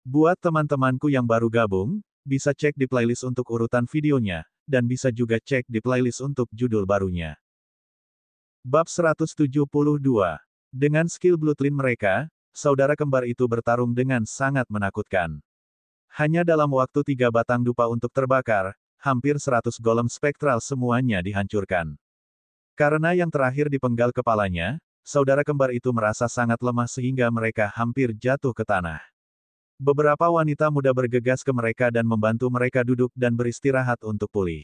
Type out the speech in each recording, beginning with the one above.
Buat teman-temanku yang baru gabung, bisa cek di playlist untuk urutan videonya, dan bisa juga cek di playlist untuk judul barunya. Bab 172. Dengan skill Bloodline mereka, saudara kembar itu bertarung dengan sangat menakutkan. Hanya dalam waktu 3 batang dupa untuk terbakar, hampir 100 golem spektral semuanya dihancurkan. Karena yang terakhir dipenggal kepalanya, saudara kembar itu merasa sangat lemah sehingga mereka hampir jatuh ke tanah. Beberapa wanita muda bergegas ke mereka dan membantu mereka duduk dan beristirahat untuk pulih.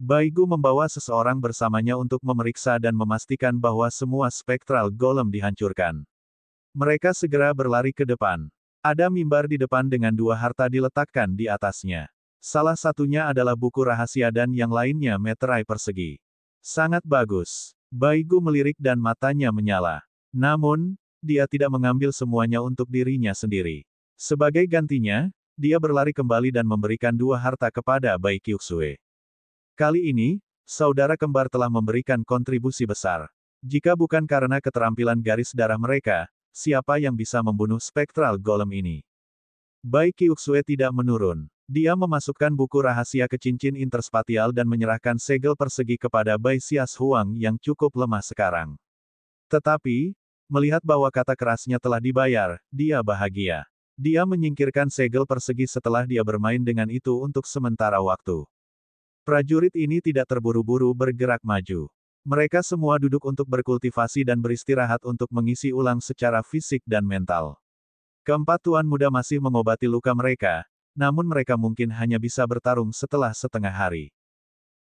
Baigu membawa seseorang bersamanya untuk memeriksa dan memastikan bahwa semua spektral golem dihancurkan. Mereka segera berlari ke depan. Ada mimbar di depan dengan 2 harta diletakkan di atasnya. Salah satunya adalah buku rahasia dan yang lainnya meterai persegi. Sangat bagus. Baigu melirik dan matanya menyala. Namun, dia tidak mengambil semuanya untuk dirinya sendiri. Sebagai gantinya, dia berlari kembali dan memberikan 2 harta kepada Bai Qiuxue. Kali ini, saudara kembar telah memberikan kontribusi besar. Jika bukan karena keterampilan garis darah mereka, siapa yang bisa membunuh spektral golem ini? Bai Qiuxue tidak menurun. Dia memasukkan buku rahasia ke cincin interspatial dan menyerahkan segel persegi kepada Bai Xias Huang yang cukup lemah sekarang. Tetapi, melihat bahwa kata kerasnya telah dibayar, dia bahagia. Dia menyingkirkan segel persegi setelah dia bermain dengan itu untuk sementara waktu. Prajurit ini tidak terburu-buru bergerak maju. Mereka semua duduk untuk berkultivasi dan beristirahat untuk mengisi ulang secara fisik dan mental. Keempat tuan muda masih mengobati luka mereka, namun mereka mungkin hanya bisa bertarung setelah setengah hari.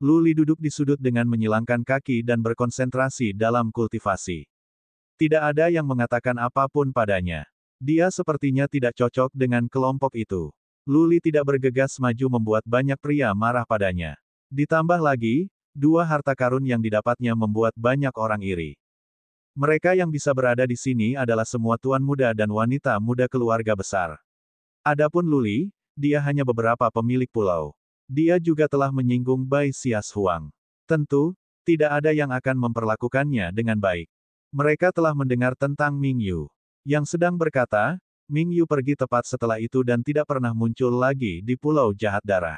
Luli duduk di sudut dengan menyilangkan kaki dan berkonsentrasi dalam kultivasi. Tidak ada yang mengatakan apapun padanya. Dia sepertinya tidak cocok dengan kelompok itu. Luli tidak bergegas maju membuat banyak pria marah padanya. Ditambah lagi, 2 harta karun yang didapatnya membuat banyak orang iri. Mereka yang bisa berada di sini adalah semua tuan muda dan wanita muda keluarga besar. Adapun Luli, dia hanya beberapa pemilik pulau. Dia juga telah menyinggung Bai Xias Huang. Tentu, tidak ada yang akan memperlakukannya dengan baik. Mereka telah mendengar tentang Ming Yu. Yang sedang berkata, Ming Yu pergi tepat setelah itu dan tidak pernah muncul lagi di Pulau Jahat Darah.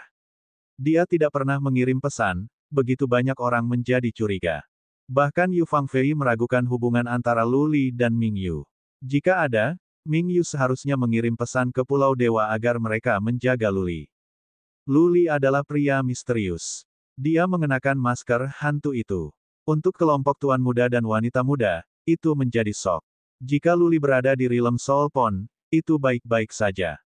Dia tidak pernah mengirim pesan, begitu banyak orang menjadi curiga. Bahkan Yu Fangfei meragukan hubungan antara Luli dan Ming Yu. Jika ada, Ming Yu seharusnya mengirim pesan ke Pulau Dewa agar mereka menjaga Luli. Luli adalah pria misterius. Dia mengenakan masker hantu itu. Untuk kelompok tuan muda dan wanita muda, itu menjadi sok. Jika Luli berada di Realm Soul Pond, itu baik-baik saja.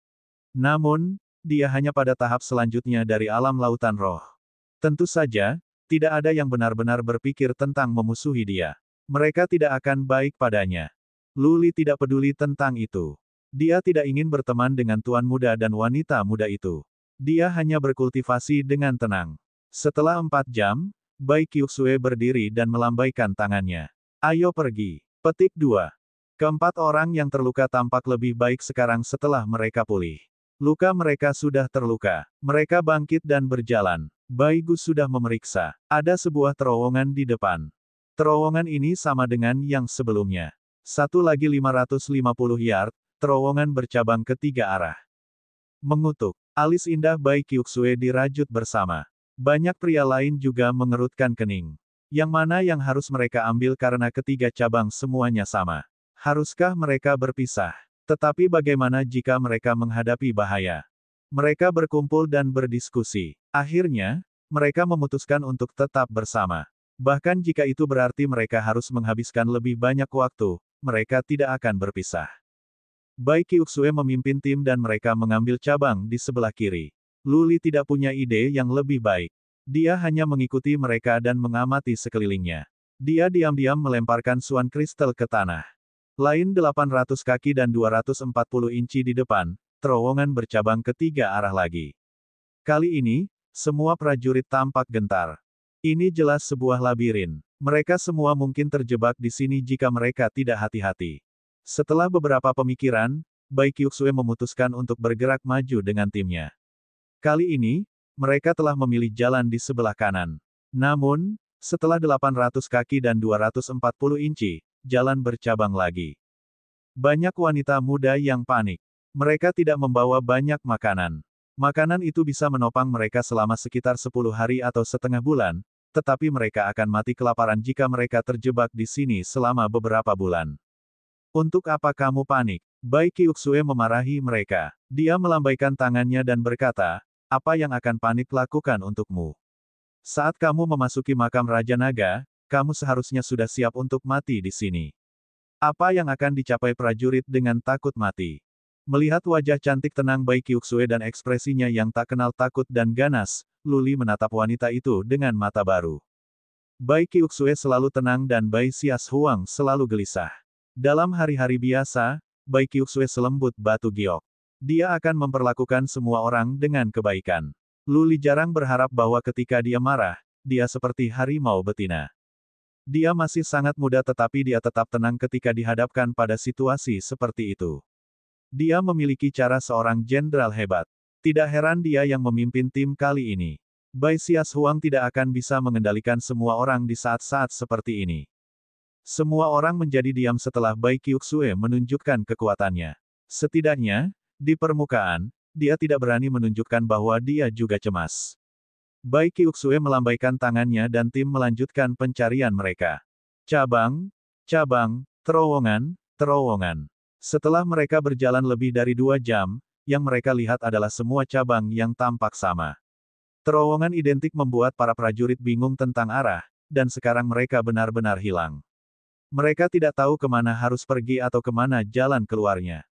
Namun, dia hanya pada tahap selanjutnya dari alam lautan roh. Tentu saja, tidak ada yang benar-benar berpikir tentang memusuhi dia. Mereka tidak akan baik padanya. Luli tidak peduli tentang itu. Dia tidak ingin berteman dengan tuan muda dan wanita muda itu. Dia hanya berkultivasi dengan tenang. Setelah 4 jam, Bai Qiuxue berdiri dan melambaikan tangannya. Ayo pergi. Petik 2. Keempat orang yang terluka tampak lebih baik sekarang setelah mereka pulih. Luka mereka sudah terluka. Mereka bangkit dan berjalan. Baigu sudah memeriksa. Ada sebuah terowongan di depan. Terowongan ini sama dengan yang sebelumnya. Satu lagi 550 yard, terowongan bercabang ke 3 arah. Mengutuk. Alis indah Bai Qiuxue dirajut bersama. Banyak pria lain juga mengerutkan kening. Yang mana yang harus mereka ambil karena ketiga cabang semuanya sama. Haruskah mereka berpisah? Tetapi bagaimana jika mereka menghadapi bahaya? Mereka berkumpul dan berdiskusi. Akhirnya, mereka memutuskan untuk tetap bersama. Bahkan jika itu berarti mereka harus menghabiskan lebih banyak waktu, mereka tidak akan berpisah. Bai Qiuxue memimpin tim dan mereka mengambil cabang di sebelah kiri. Luli tidak punya ide yang lebih baik. Dia hanya mengikuti mereka dan mengamati sekelilingnya. Dia diam-diam melemparkan suan kristal ke tanah. Lain 800 kaki dan 240 inci di depan, terowongan bercabang ke 3 arah lagi. Kali ini, semua prajurit tampak gentar. Ini jelas sebuah labirin. Mereka semua mungkin terjebak di sini jika mereka tidak hati-hati. Setelah beberapa pemikiran, Bai Qiuxue memutuskan untuk bergerak maju dengan timnya. Kali ini, mereka telah memilih jalan di sebelah kanan. Namun, setelah 800 kaki dan 240 inci, jalan bercabang lagi. Banyak wanita muda yang panik. Mereka tidak membawa banyak makanan. Makanan itu bisa menopang mereka selama sekitar 10 hari atau setengah bulan, tetapi mereka akan mati kelaparan jika mereka terjebak di sini selama beberapa bulan. Untuk apa kamu panik? Bai Qiuxue memarahi mereka. Dia melambaikan tangannya dan berkata, apa yang akan panik lakukan untukmu? Saat kamu memasuki makam Raja Naga, kamu seharusnya sudah siap untuk mati di sini. Apa yang akan dicapai prajurit dengan takut mati? Melihat wajah cantik tenang Bai Qiuxue dan ekspresinya yang tak kenal takut dan ganas, Lu Li menatap wanita itu dengan mata baru. Bai Qiuxue selalu tenang dan Bai Xias Huang selalu gelisah. Dalam hari-hari biasa, Bai Qiuxue selembut batu giok. Dia akan memperlakukan semua orang dengan kebaikan. Lu Li jarang berharap bahwa ketika dia marah, dia seperti harimau betina. Dia masih sangat muda tetapi dia tetap tenang ketika dihadapkan pada situasi seperti itu. Dia memiliki cara seorang jenderal hebat. Tidak heran dia yang memimpin tim kali ini. Bai Xias Huang tidak akan bisa mengendalikan semua orang di saat-saat seperti ini. Semua orang menjadi diam setelah Bai Qiuxue menunjukkan kekuatannya. Setidaknya, di permukaan, dia tidak berani menunjukkan bahwa dia juga cemas. Bai Qiuxue melambaikan tangannya dan tim melanjutkan pencarian mereka. Cabang, cabang, terowongan, terowongan. Setelah mereka berjalan lebih dari 2 jam, yang mereka lihat adalah semua cabang yang tampak sama. Terowongan identik membuat para prajurit bingung tentang arah, dan sekarang mereka benar-benar hilang. Mereka tidak tahu kemana harus pergi atau kemana jalan keluarnya.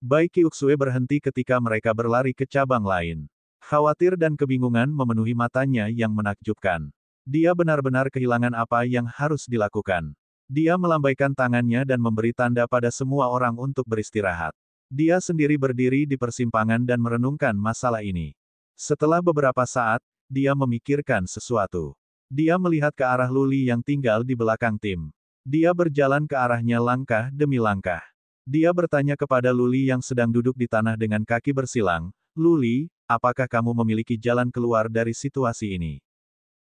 Bai Qiuxue berhenti ketika mereka berlari ke cabang lain. Khawatir dan kebingungan memenuhi matanya yang menakjubkan. Dia benar-benar kehilangan apa yang harus dilakukan. Dia melambaikan tangannya dan memberi tanda pada semua orang untuk beristirahat. Dia sendiri berdiri di persimpangan dan merenungkan masalah ini. Setelah beberapa saat, dia memikirkan sesuatu. Dia melihat ke arah Lu Li yang tinggal di belakang tim. Dia berjalan ke arahnya langkah demi langkah. Dia bertanya kepada Lu Li yang sedang duduk di tanah dengan kaki bersilang, Lu Li, apakah kamu memiliki jalan keluar dari situasi ini?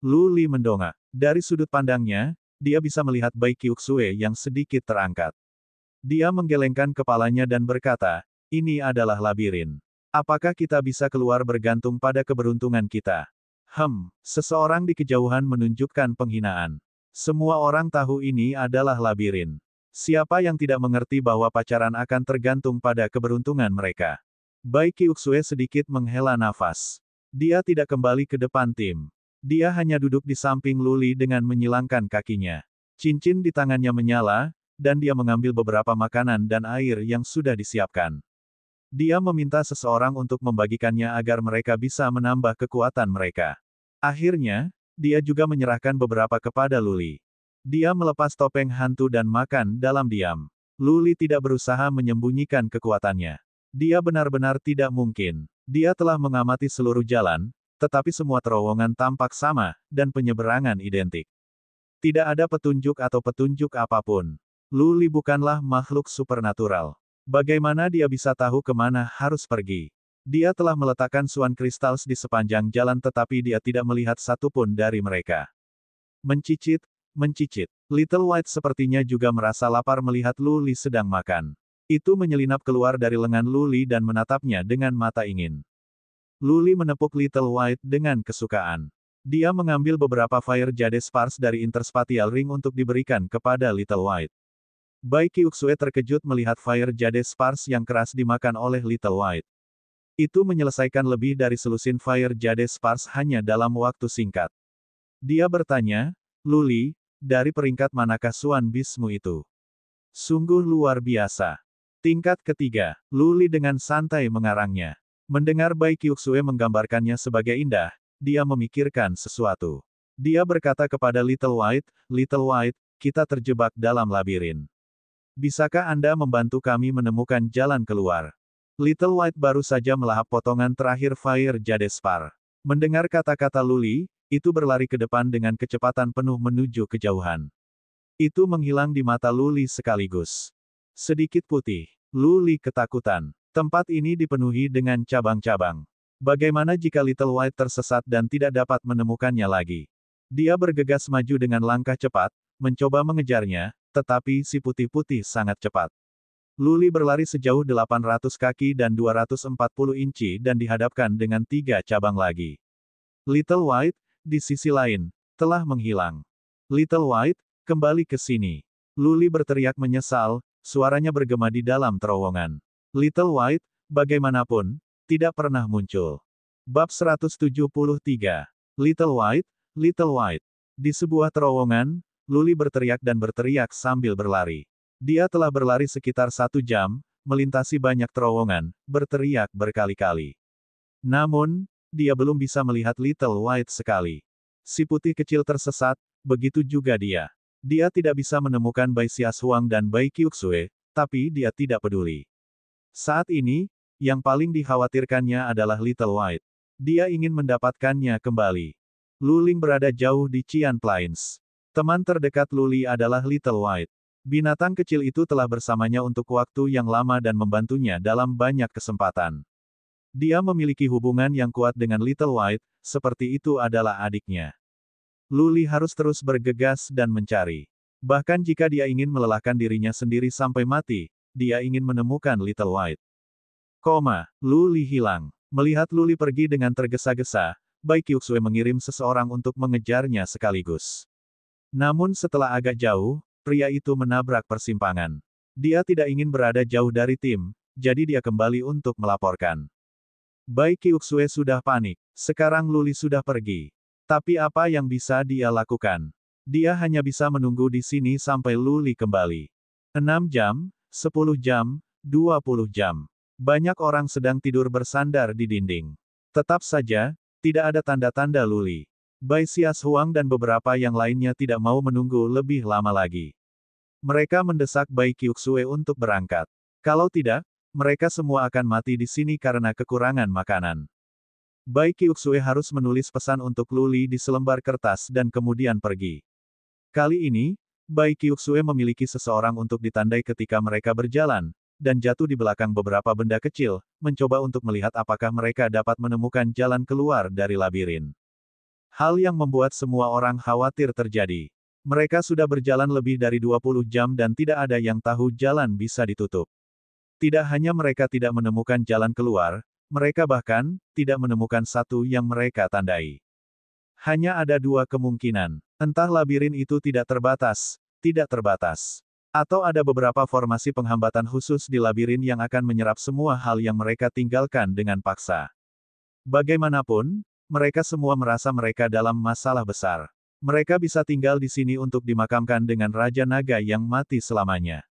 Lu Li mendongak. Dari sudut pandangnya, dia bisa melihat Bai Qiuxue yang sedikit terangkat. Dia menggelengkan kepalanya dan berkata, ini adalah labirin. Apakah kita bisa keluar bergantung pada keberuntungan kita? Seseorang di kejauhan menunjukkan penghinaan. Semua orang tahu ini adalah labirin. Siapa yang tidak mengerti bahwa pacaran akan tergantung pada keberuntungan mereka? Bai Qiuxue sedikit menghela nafas. Dia tidak kembali ke depan tim. Dia hanya duduk di samping Lu Li dengan menyilangkan kakinya. Cincin di tangannya menyala, dan dia mengambil beberapa makanan dan air yang sudah disiapkan. Dia meminta seseorang untuk membagikannya agar mereka bisa menambah kekuatan mereka. Akhirnya, dia juga menyerahkan beberapa kepada Lu Li. Dia melepas topeng hantu dan makan dalam diam. Lu Li tidak berusaha menyembunyikan kekuatannya. Dia benar-benar tidak mungkin. Dia telah mengamati seluruh jalan, tetapi semua terowongan tampak sama, dan penyeberangan identik. Tidak ada petunjuk atau petunjuk apapun. Lu Li bukanlah makhluk supernatural. Bagaimana dia bisa tahu kemana harus pergi? Dia telah meletakkan Swan Crystals di sepanjang jalan tetapi dia tidak melihat satupun dari mereka. Mencicit, mencicit. Little White sepertinya juga merasa lapar melihat Lu Li sedang makan. Itu menyelinap keluar dari lengan Lu Li dan menatapnya dengan mata ingin. Lu Li menepuk Little White dengan kesukaan. Dia mengambil beberapa Fire Jade Spars dari Interspatial Ring untuk diberikan kepada Little White. Bai Qiuxue terkejut melihat Fire Jade Spars yang keras dimakan oleh Little White. Itu menyelesaikan lebih dari selusin Fire Jade Spars hanya dalam waktu singkat. Dia bertanya, Lu Li, dari peringkat manakah Swan Beastmu itu? Sungguh luar biasa. Tingkat ketiga, Lu Li dengan santai mengarangnya. Mendengar Bai Qiuxue menggambarkannya sebagai indah, dia memikirkan sesuatu. Dia berkata kepada Little White, kita terjebak dalam labirin. Bisakah Anda membantu kami menemukan jalan keluar? Little White baru saja melahap potongan terakhir Fire Jade Spar. Mendengar kata-kata Lu Li, itu berlari ke depan dengan kecepatan penuh menuju kejauhan. Itu menghilang di mata Lu Li sekaligus. Sedikit putih. Lu Li ketakutan. Tempat ini dipenuhi dengan cabang-cabang. Bagaimana jika Little White tersesat dan tidak dapat menemukannya lagi? Dia bergegas maju dengan langkah cepat, mencoba mengejarnya, tetapi si putih-putih sangat cepat. Luli berlari sejauh 800 kaki dan 240 inci dan dihadapkan dengan 3 cabang lagi. Little White, di sisi lain, telah menghilang. Little White, kembali ke sini. Luli berteriak menyesal, suaranya bergema di dalam terowongan. Little White, bagaimanapun, tidak pernah muncul. Bab 173. Little White, Little White. Di sebuah terowongan, Luli berteriak dan berteriak sambil berlari. Dia telah berlari sekitar 1 jam, melintasi banyak terowongan, berteriak berkali-kali. Namun, dia belum bisa melihat Little White sekali. Si putih kecil tersesat, begitu juga dia. Dia tidak bisa menemukan Bai Xiaohuang dan Bai Qiuxue, tapi dia tidak peduli. Saat ini, yang paling dikhawatirkannya adalah Little White. Dia ingin mendapatkannya kembali. Luling berada jauh di Qian Plains. Teman terdekat Luli adalah Little White. Binatang kecil itu telah bersamanya untuk waktu yang lama dan membantunya dalam banyak kesempatan. Dia memiliki hubungan yang kuat dengan Little White, seperti itu adalah adiknya. Luli harus terus bergegas dan mencari. Bahkan jika dia ingin melelahkan dirinya sendiri sampai mati, dia ingin menemukan Little White. Luli hilang. Melihat Luli pergi dengan tergesa-gesa, Bai Qiuxue mengirim seseorang untuk mengejarnya sekaligus. Namun setelah agak jauh, pria itu menabrak persimpangan. Dia tidak ingin berada jauh dari tim, jadi dia kembali untuk melaporkan. Bai Qiuxue sudah panik. Sekarang Luli sudah pergi. Tapi apa yang bisa dia lakukan? Dia hanya bisa menunggu di sini sampai Luli kembali. 6 jam, 10 jam, 20 jam. Banyak orang sedang tidur bersandar di dinding. Tetap saja, tidak ada tanda-tanda Luli. Bai Xiaohuang dan beberapa yang lainnya tidak mau menunggu lebih lama lagi. Mereka mendesak Bai Qiuxue untuk berangkat. Kalau tidak, mereka semua akan mati di sini karena kekurangan makanan. Bai Qiuxue harus menulis pesan untuk Luli di selembar kertas dan kemudian pergi. Kali ini, Bai Qiuxue memiliki seseorang untuk ditandai ketika mereka berjalan, dan jatuh di belakang beberapa benda kecil, mencoba untuk melihat apakah mereka dapat menemukan jalan keluar dari labirin. Hal yang membuat semua orang khawatir terjadi. Mereka sudah berjalan lebih dari 20 jam dan tidak ada yang tahu jalan bisa ditutup. Tidak hanya mereka tidak menemukan jalan keluar, mereka bahkan tidak menemukan satu yang mereka tandai. Hanya ada 2 kemungkinan. Entah labirin itu tidak terbatas, atau ada beberapa formasi penghambatan khusus di labirin yang akan menyerap semua hal yang mereka tinggalkan dengan paksa. Bagaimanapun, mereka semua merasa mereka dalam masalah besar. Mereka bisa tinggal di sini untuk dimakamkan dengan Raja Naga yang mati selamanya.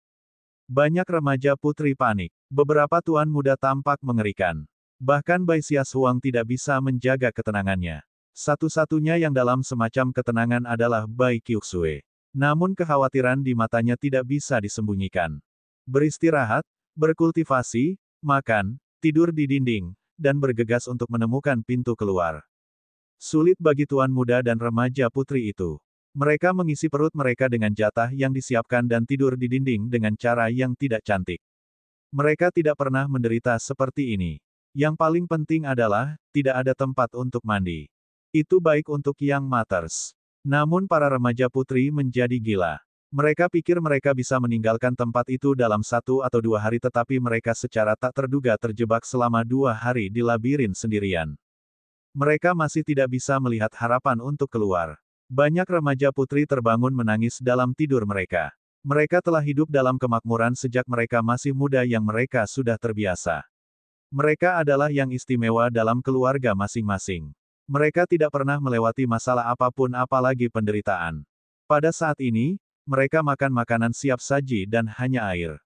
Banyak remaja putri panik. Beberapa tuan muda tampak mengerikan. Bahkan Bai Xiaohuang tidak bisa menjaga ketenangannya. Satu-satunya yang dalam semacam ketenangan adalah Bai Qiuxue. Namun kekhawatiran di matanya tidak bisa disembunyikan. Beristirahat, berkultivasi, makan, tidur di dinding, dan bergegas untuk menemukan pintu keluar. Sulit bagi tuan muda dan remaja putri itu. Mereka mengisi perut mereka dengan jatah yang disiapkan dan tidur di dinding dengan cara yang tidak cantik. Mereka tidak pernah menderita seperti ini. Yang paling penting adalah, tidak ada tempat untuk mandi. Itu baik untuk Young Mothers. Namun para remaja putri menjadi gila. Mereka pikir mereka bisa meninggalkan tempat itu dalam 1 atau 2 hari tetapi mereka secara tak terduga terjebak selama 2 hari di labirin sendirian. Mereka masih tidak bisa melihat harapan untuk keluar. Banyak remaja putri terbangun menangis dalam tidur mereka. Mereka telah hidup dalam kemakmuran sejak mereka masih muda yang mereka sudah terbiasa. Mereka adalah yang istimewa dalam keluarga masing-masing. Mereka tidak pernah melewati masalah apapun apalagi penderitaan. Pada saat ini, mereka makan makanan siap saji dan hanya air.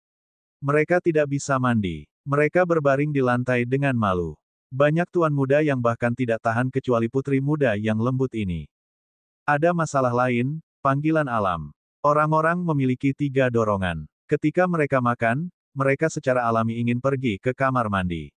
Mereka tidak bisa mandi. Mereka berbaring di lantai dengan malu. Banyak tuan muda yang bahkan tidak tahan kecuali putri muda yang lembut ini. Ada masalah lain, panggilan alam. Orang-orang memiliki 3 dorongan. Ketika mereka makan, mereka secara alami ingin pergi ke kamar mandi.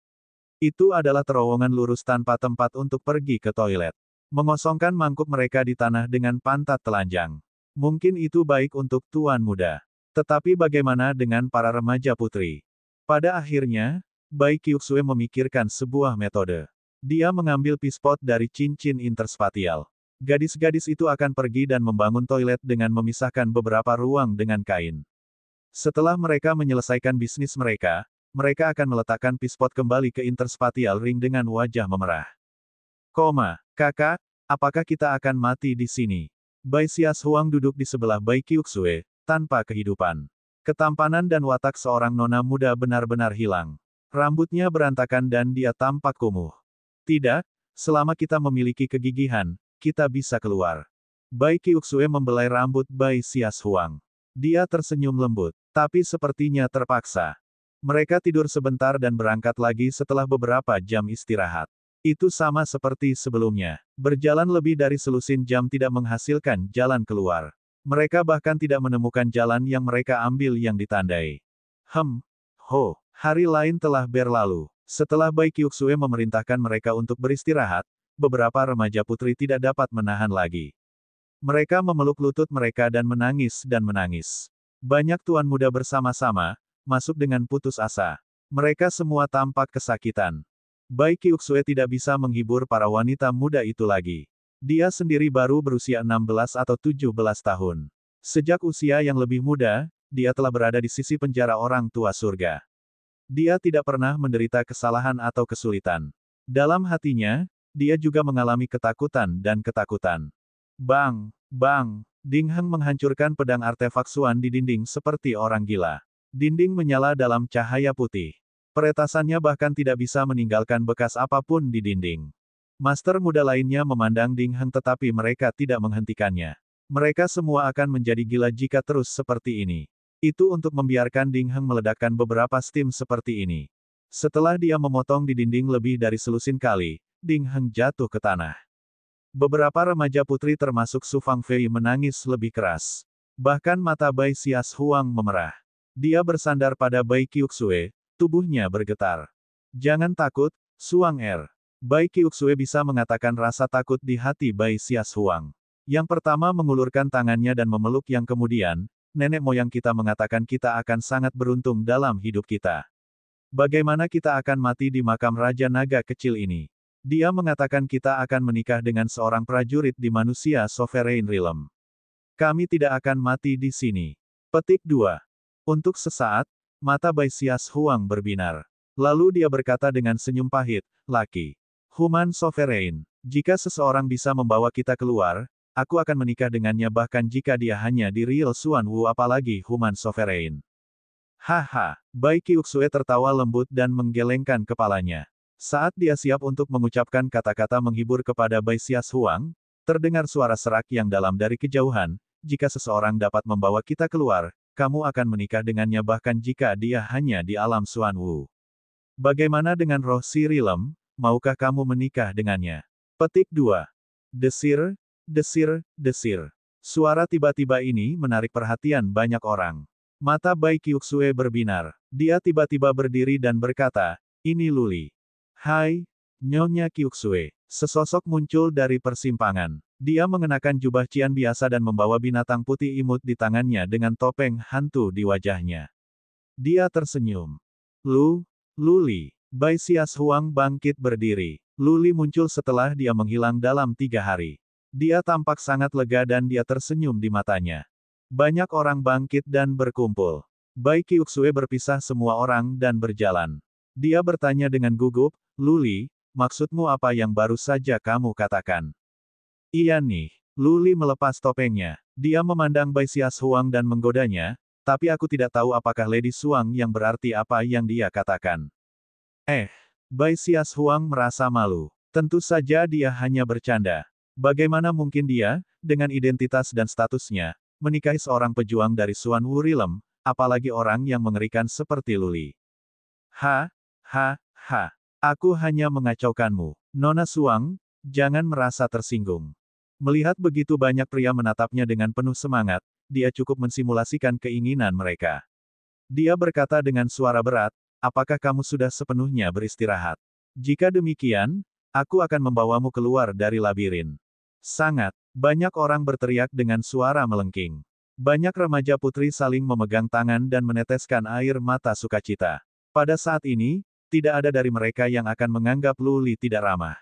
Itu adalah terowongan lurus tanpa tempat untuk pergi ke toilet. Mengosongkan mangkuk mereka di tanah dengan pantat telanjang. Mungkin itu baik untuk tuan muda. Tetapi bagaimana dengan para remaja putri? Pada akhirnya, Bai Qiuxue memikirkan sebuah metode. Dia mengambil pispot dari cincin interspatial. Gadis-gadis itu akan pergi dan membangun toilet dengan memisahkan beberapa ruang dengan kain. Setelah mereka menyelesaikan bisnis mereka, mereka akan meletakkan Peacepod kembali ke Interspatial Ring dengan wajah memerah. Kakak, apakah kita akan mati di sini? Bai Xias Huang duduk di sebelah Bai Qiuxue, tanpa kehidupan. Ketampanan dan watak seorang nona muda benar-benar hilang. Rambutnya berantakan dan dia tampak kumuh. Tidak, selama kita memiliki kegigihan, kita bisa keluar. Bai Qiuxue membelai rambut Bai Xias Huang. Dia tersenyum lembut, tapi sepertinya terpaksa. Mereka tidur sebentar dan berangkat lagi setelah beberapa jam istirahat. Itu sama seperti sebelumnya. Berjalan lebih dari selusin jam tidak menghasilkan jalan keluar. Mereka bahkan tidak menemukan jalan yang mereka ambil yang ditandai. Hari lain telah berlalu. Setelah Bai Qiuxue memerintahkan mereka untuk beristirahat, beberapa remaja putri tidak dapat menahan lagi. Mereka memeluk lutut mereka dan menangis dan menangis. Banyak tuan muda bersama-sama, masuk dengan putus asa. Mereka semua tampak kesakitan. Bai Qiuxue tidak bisa menghibur para wanita muda itu lagi. Dia sendiri baru berusia 16 atau 17 tahun. Sejak usia yang lebih muda, dia telah berada di sisi penjara orang tua surga. Dia tidak pernah menderita kesalahan atau kesulitan. Dalam hatinya, dia juga mengalami ketakutan dan ketakutan. Bang! Ding Heng menghancurkan pedang artefak Xuan di dinding seperti orang gila. Dinding menyala dalam cahaya putih. Peretasannya bahkan tidak bisa meninggalkan bekas apapun di dinding. Master muda lainnya memandang Ding Heng tetapi mereka tidak menghentikannya. Mereka semua akan menjadi gila jika terus seperti ini. Itu untuk membiarkan Ding Heng meledakkan beberapa stim seperti ini. Setelah dia memotong di dinding lebih dari selusin kali, Ding Heng jatuh ke tanah. Beberapa remaja putri termasuk Su Fangfei menangis lebih keras. Bahkan mata Bai Xias Huang memerah. Dia bersandar pada Bai Qiuxue, tubuhnya bergetar. Jangan takut, Suang Er. Bai Qiuxue bisa mengatakan rasa takut di hati Bai Xias Huang. Yang pertama mengulurkan tangannya dan memeluk yang kemudian, nenek moyang kita mengatakan kita akan sangat beruntung dalam hidup kita. Bagaimana kita akan mati di makam Raja Naga kecil ini? Dia mengatakan kita akan menikah dengan seorang prajurit di manusia Sovereign Realm. Kami tidak akan mati di sini. Petik 2. Untuk sesaat, mata Bai Xias Huang berbinar. Lalu dia berkata dengan senyum pahit, "Laki. Human Sovereign, jika seseorang bisa membawa kita keluar, aku akan menikah dengannya bahkan jika dia hanya di Real Xuan Wu apalagi Human Sovereign." Haha, Bai Qiuxue tertawa lembut dan menggelengkan kepalanya. Saat dia siap untuk mengucapkan kata-kata menghibur kepada Bai Xias Huang, terdengar suara serak yang dalam dari kejauhan, "Jika seseorang dapat membawa kita keluar, kamu akan menikah dengannya bahkan jika dia hanya di alam Xuan Wu. Bagaimana dengan roh si Realm, maukah kamu menikah dengannya?" Petik 2. Desir. Suara tiba-tiba ini menarik perhatian banyak orang. Mata Bai Qiuxue berbinar. Dia tiba-tiba berdiri dan berkata, "Ini Luli." "Hai, Nyonya Qiuxue." Sesosok muncul dari persimpangan. Dia mengenakan jubah cian biasa dan membawa binatang putih imut di tangannya dengan topeng hantu di wajahnya. Dia tersenyum. Luli. Bai Xias Huang bangkit berdiri. Luli muncul setelah dia menghilang dalam 3 hari. Dia tampak sangat lega dan dia tersenyum di matanya. Banyak orang bangkit dan berkumpul. Bai Qiuxue berpisah semua orang dan berjalan. Dia bertanya dengan gugup, "Luli, maksudmu apa yang baru saja kamu katakan?" "Iya nih." Luli melepas topengnya. Dia memandang Bai Xias Huang dan menggodanya, "Tapi aku tidak tahu apakah Lady Suang yang berarti apa yang dia katakan." Bai Xias Huang merasa malu. Tentu saja dia hanya bercanda. Bagaimana mungkin dia, dengan identitas dan statusnya, menikahi seorang pejuang dari Xuan Wu Realm, apalagi orang yang mengerikan seperti Luli. Aku hanya mengacaukanmu. Nona Suang, jangan merasa tersinggung. Melihat begitu banyak pria menatapnya dengan penuh semangat, dia cukup mensimulasikan keinginan mereka. Dia berkata dengan suara berat, "Apakah kamu sudah sepenuhnya beristirahat? Jika demikian, aku akan membawamu keluar dari labirin." Sangat banyak orang berteriak dengan suara melengking. Banyak remaja putri saling memegang tangan dan meneteskan air mata sukacita. Pada saat ini, tidak ada dari mereka yang akan menganggap Luli tidak ramah.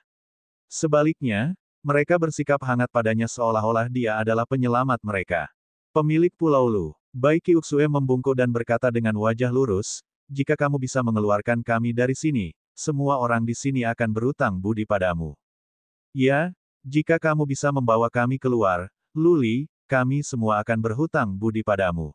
Sebaliknya, mereka bersikap hangat padanya seolah-olah dia adalah penyelamat mereka. Pemilik Pulau Lu. Bai Qiuxue membungkuk dan berkata dengan wajah lurus, jika kamu bisa mengeluarkan kami dari sini, semua orang di sini akan berutang budi padamu. Ya, jika kamu bisa membawa kami keluar, Luli, kami semua akan berhutang budi padamu.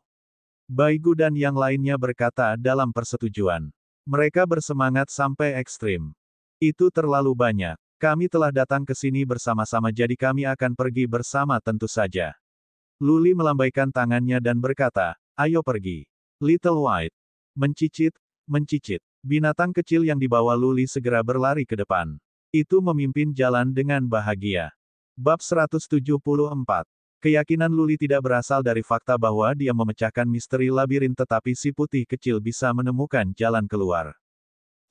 Bai Gu dan yang lainnya berkata dalam persetujuan. Mereka bersemangat sampai ekstrim. Itu terlalu banyak. Kami telah datang ke sini bersama-sama jadi kami akan pergi bersama tentu saja. Luli melambaikan tangannya dan berkata, ayo pergi. Little White. Mencicit, mencicit. Binatang kecil yang dibawa Luli segera berlari ke depan. Itu memimpin jalan dengan bahagia. Bab 174. Keyakinan Luli tidak berasal dari fakta bahwa dia memecahkan misteri labirin tetapi si putih kecil bisa menemukan jalan keluar.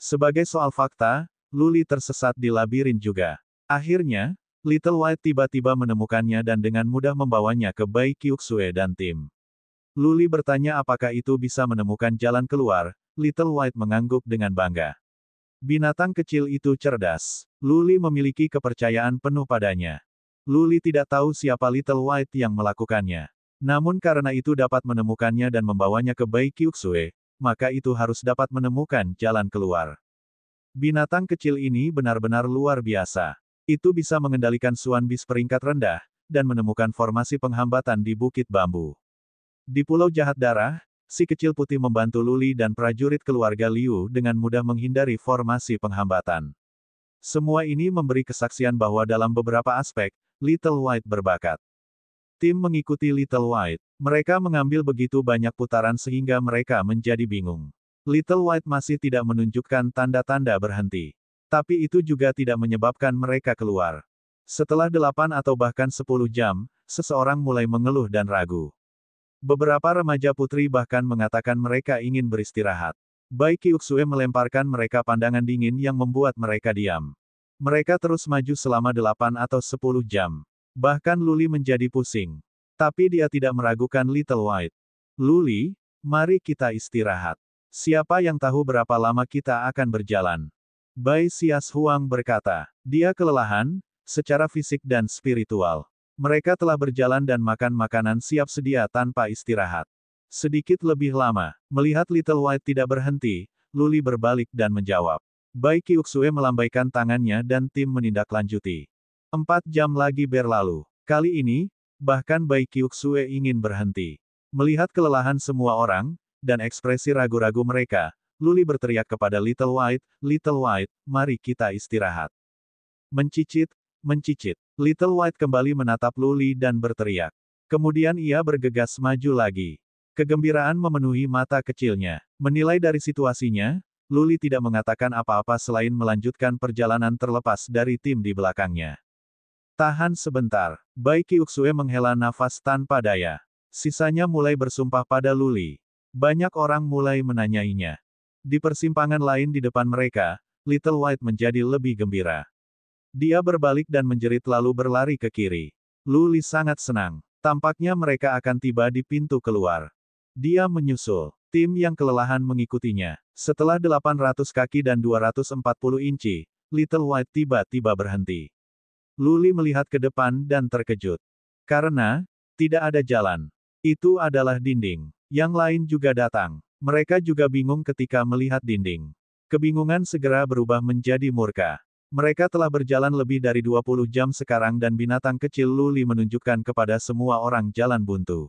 Sebagai soal fakta, Luli tersesat di labirin juga. Akhirnya, Little White tiba-tiba menemukannya dan dengan mudah membawanya ke Bai Qiuxue dan tim. Luli bertanya apakah itu bisa menemukan jalan keluar, Little White mengangguk dengan bangga. Binatang kecil itu cerdas. Luli memiliki kepercayaan penuh padanya. Luli tidak tahu siapa Little White yang melakukannya. Namun karena itu dapat menemukannya dan membawanya ke Bai Qiuxue, maka itu harus dapat menemukan jalan keluar. Binatang kecil ini benar-benar luar biasa. Itu bisa mengendalikan Suan Bis peringkat rendah, dan menemukan formasi penghambatan di Bukit Bambu. Di Pulau Jahat Darah, si kecil putih membantu Luli dan prajurit keluarga Liu dengan mudah menghindari formasi penghambatan. Semua ini memberi kesaksian bahwa dalam beberapa aspek, Little White berbakat. Tim mengikuti Little White. Mereka mengambil begitu banyak putaran sehingga mereka menjadi bingung. Little White masih tidak menunjukkan tanda-tanda berhenti. Tapi itu juga tidak menyebabkan mereka keluar. Setelah 8 atau bahkan 10 jam, seseorang mulai mengeluh dan ragu. Beberapa remaja putri bahkan mengatakan mereka ingin beristirahat. Bai Qiuxue melemparkan mereka pandangan dingin yang membuat mereka diam. Mereka terus maju selama 8 atau 10 jam. Bahkan Luli menjadi pusing. Tapi dia tidak meragukan Little White. Luli, mari kita istirahat. Siapa yang tahu berapa lama kita akan berjalan? Bai Xias Huang berkata, dia kelelahan, secara fisik dan spiritual. Mereka telah berjalan dan makan makanan siap sedia tanpa istirahat. Sedikit lebih lama, melihat Little White tidak berhenti, Luli berbalik dan menjawab. Bai Qiuxue melambaikan tangannya dan tim menindaklanjuti. 4 jam lagi berlalu. Kali ini, bahkan Bai Qiuxue ingin berhenti. Melihat kelelahan semua orang, dan ekspresi ragu-ragu mereka, Luli berteriak kepada Little White, mari kita istirahat. Mencicit, mencicit. Little White kembali menatap Luli dan berteriak. Kemudian ia bergegas maju lagi. Kegembiraan memenuhi mata kecilnya. Menilai dari situasinya, Luli tidak mengatakan apa-apa selain melanjutkan perjalanan terlepas dari tim di belakangnya. Tahan sebentar. Bai Qiuxue menghela nafas tanpa daya. Sisanya mulai bersumpah pada Luli. Banyak orang mulai menanyainya. Di persimpangan lain di depan mereka, Little White menjadi lebih gembira. Dia berbalik dan menjerit lalu berlari ke kiri. Luli sangat senang. Tampaknya mereka akan tiba di pintu keluar. Dia menyusul. Tim yang kelelahan mengikutinya. Setelah 800 kaki dan 240 inci, Little White tiba-tiba berhenti. Luli melihat ke depan dan terkejut. Karena, tidak ada jalan. Itu adalah dinding. Yang lain juga datang. Mereka juga bingung ketika melihat dinding. Kebingungan segera berubah menjadi murka. Mereka telah berjalan lebih dari 20 jam sekarang dan binatang kecil Luli menunjukkan kepada semua orang jalan buntu.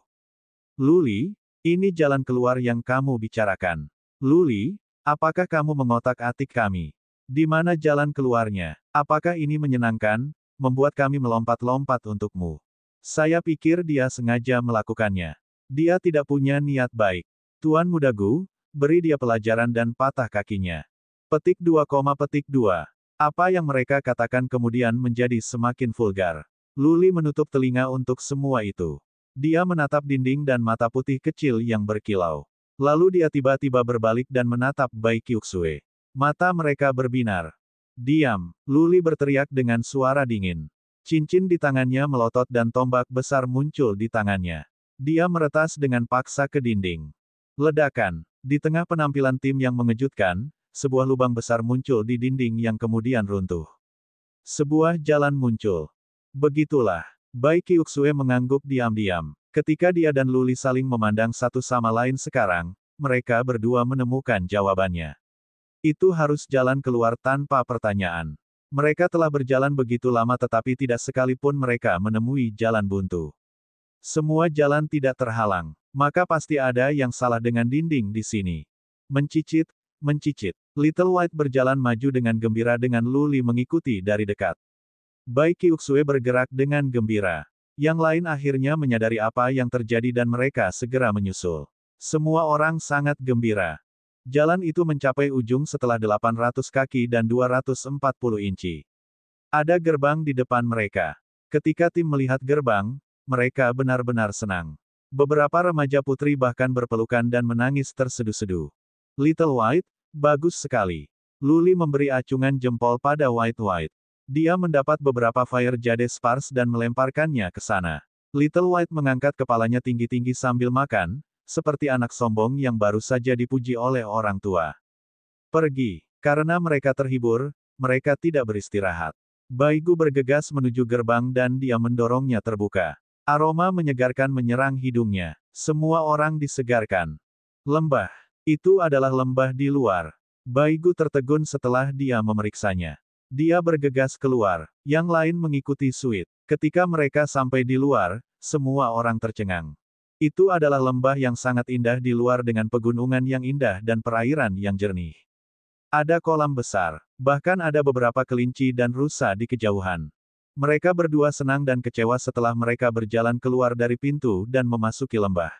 Luli, ini jalan keluar yang kamu bicarakan. Luli, apakah kamu mengotak-atik kami? Di mana jalan keluarnya? Apakah ini menyenangkan, membuat kami melompat-lompat untukmu? Saya pikir dia sengaja melakukannya. Dia tidak punya niat baik. Tuan Muda Gu, beri dia pelajaran dan patah kakinya. Petik 2, petik 2. Apa yang mereka katakan kemudian menjadi semakin vulgar. Luli menutup telinga untuk semua itu. Dia menatap dinding dan mata putih kecil yang berkilau. Lalu dia tiba-tiba berbalik dan menatap Bai Qiuxue. Mata mereka berbinar. Diam, Luli berteriak dengan suara dingin. Cincin di tangannya melotot dan tombak besar muncul di tangannya. Dia meretas dengan paksa ke dinding. Ledakan. Di tengah penampilan tim yang mengejutkan, sebuah lubang besar muncul di dinding yang kemudian runtuh. Sebuah jalan muncul. Begitulah. Bai Qiuxue mengangguk diam-diam. Ketika dia dan Luli saling memandang satu sama lain sekarang, mereka berdua menemukan jawabannya. Itu harus jalan keluar tanpa pertanyaan. Mereka telah berjalan begitu lama tetapi tidak sekalipun mereka menemui jalan buntu. Semua jalan tidak terhalang. Maka pasti ada yang salah dengan dinding di sini. Mencicit, mencicit. Little White berjalan maju dengan gembira dengan Luli mengikuti dari dekat. Bai Qiuxue bergerak dengan gembira. Yang lain akhirnya menyadari apa yang terjadi dan mereka segera menyusul. Semua orang sangat gembira. Jalan itu mencapai ujung setelah 800 kaki dan 240 inci. Ada gerbang di depan mereka. Ketika tim melihat gerbang, mereka benar-benar senang. Beberapa remaja putri bahkan berpelukan dan menangis terseduh-seduh. Little White, bagus sekali. Luli memberi acungan jempol pada White. Dia mendapat beberapa Fire Jade Spars dan melemparkannya ke sana. Little White mengangkat kepalanya tinggi-tinggi sambil makan, seperti anak sombong yang baru saja dipuji oleh orang tua. Pergi. Karena mereka terhibur, mereka tidak beristirahat. Bai Gu bergegas menuju gerbang dan dia mendorongnya terbuka. Aroma menyegarkan menyerang hidungnya. Semua orang disegarkan. Lembah. Itu adalah lembah di luar. Bai Gu tertegun setelah dia memeriksanya. Dia bergegas keluar. Yang lain mengikuti Sweet. Ketika mereka sampai di luar, semua orang tercengang. Itu adalah lembah yang sangat indah di luar dengan pegunungan yang indah dan perairan yang jernih. Ada kolam besar. Bahkan ada beberapa kelinci dan rusa di kejauhan. Mereka berdua senang dan kecewa setelah mereka berjalan keluar dari pintu dan memasuki lembah.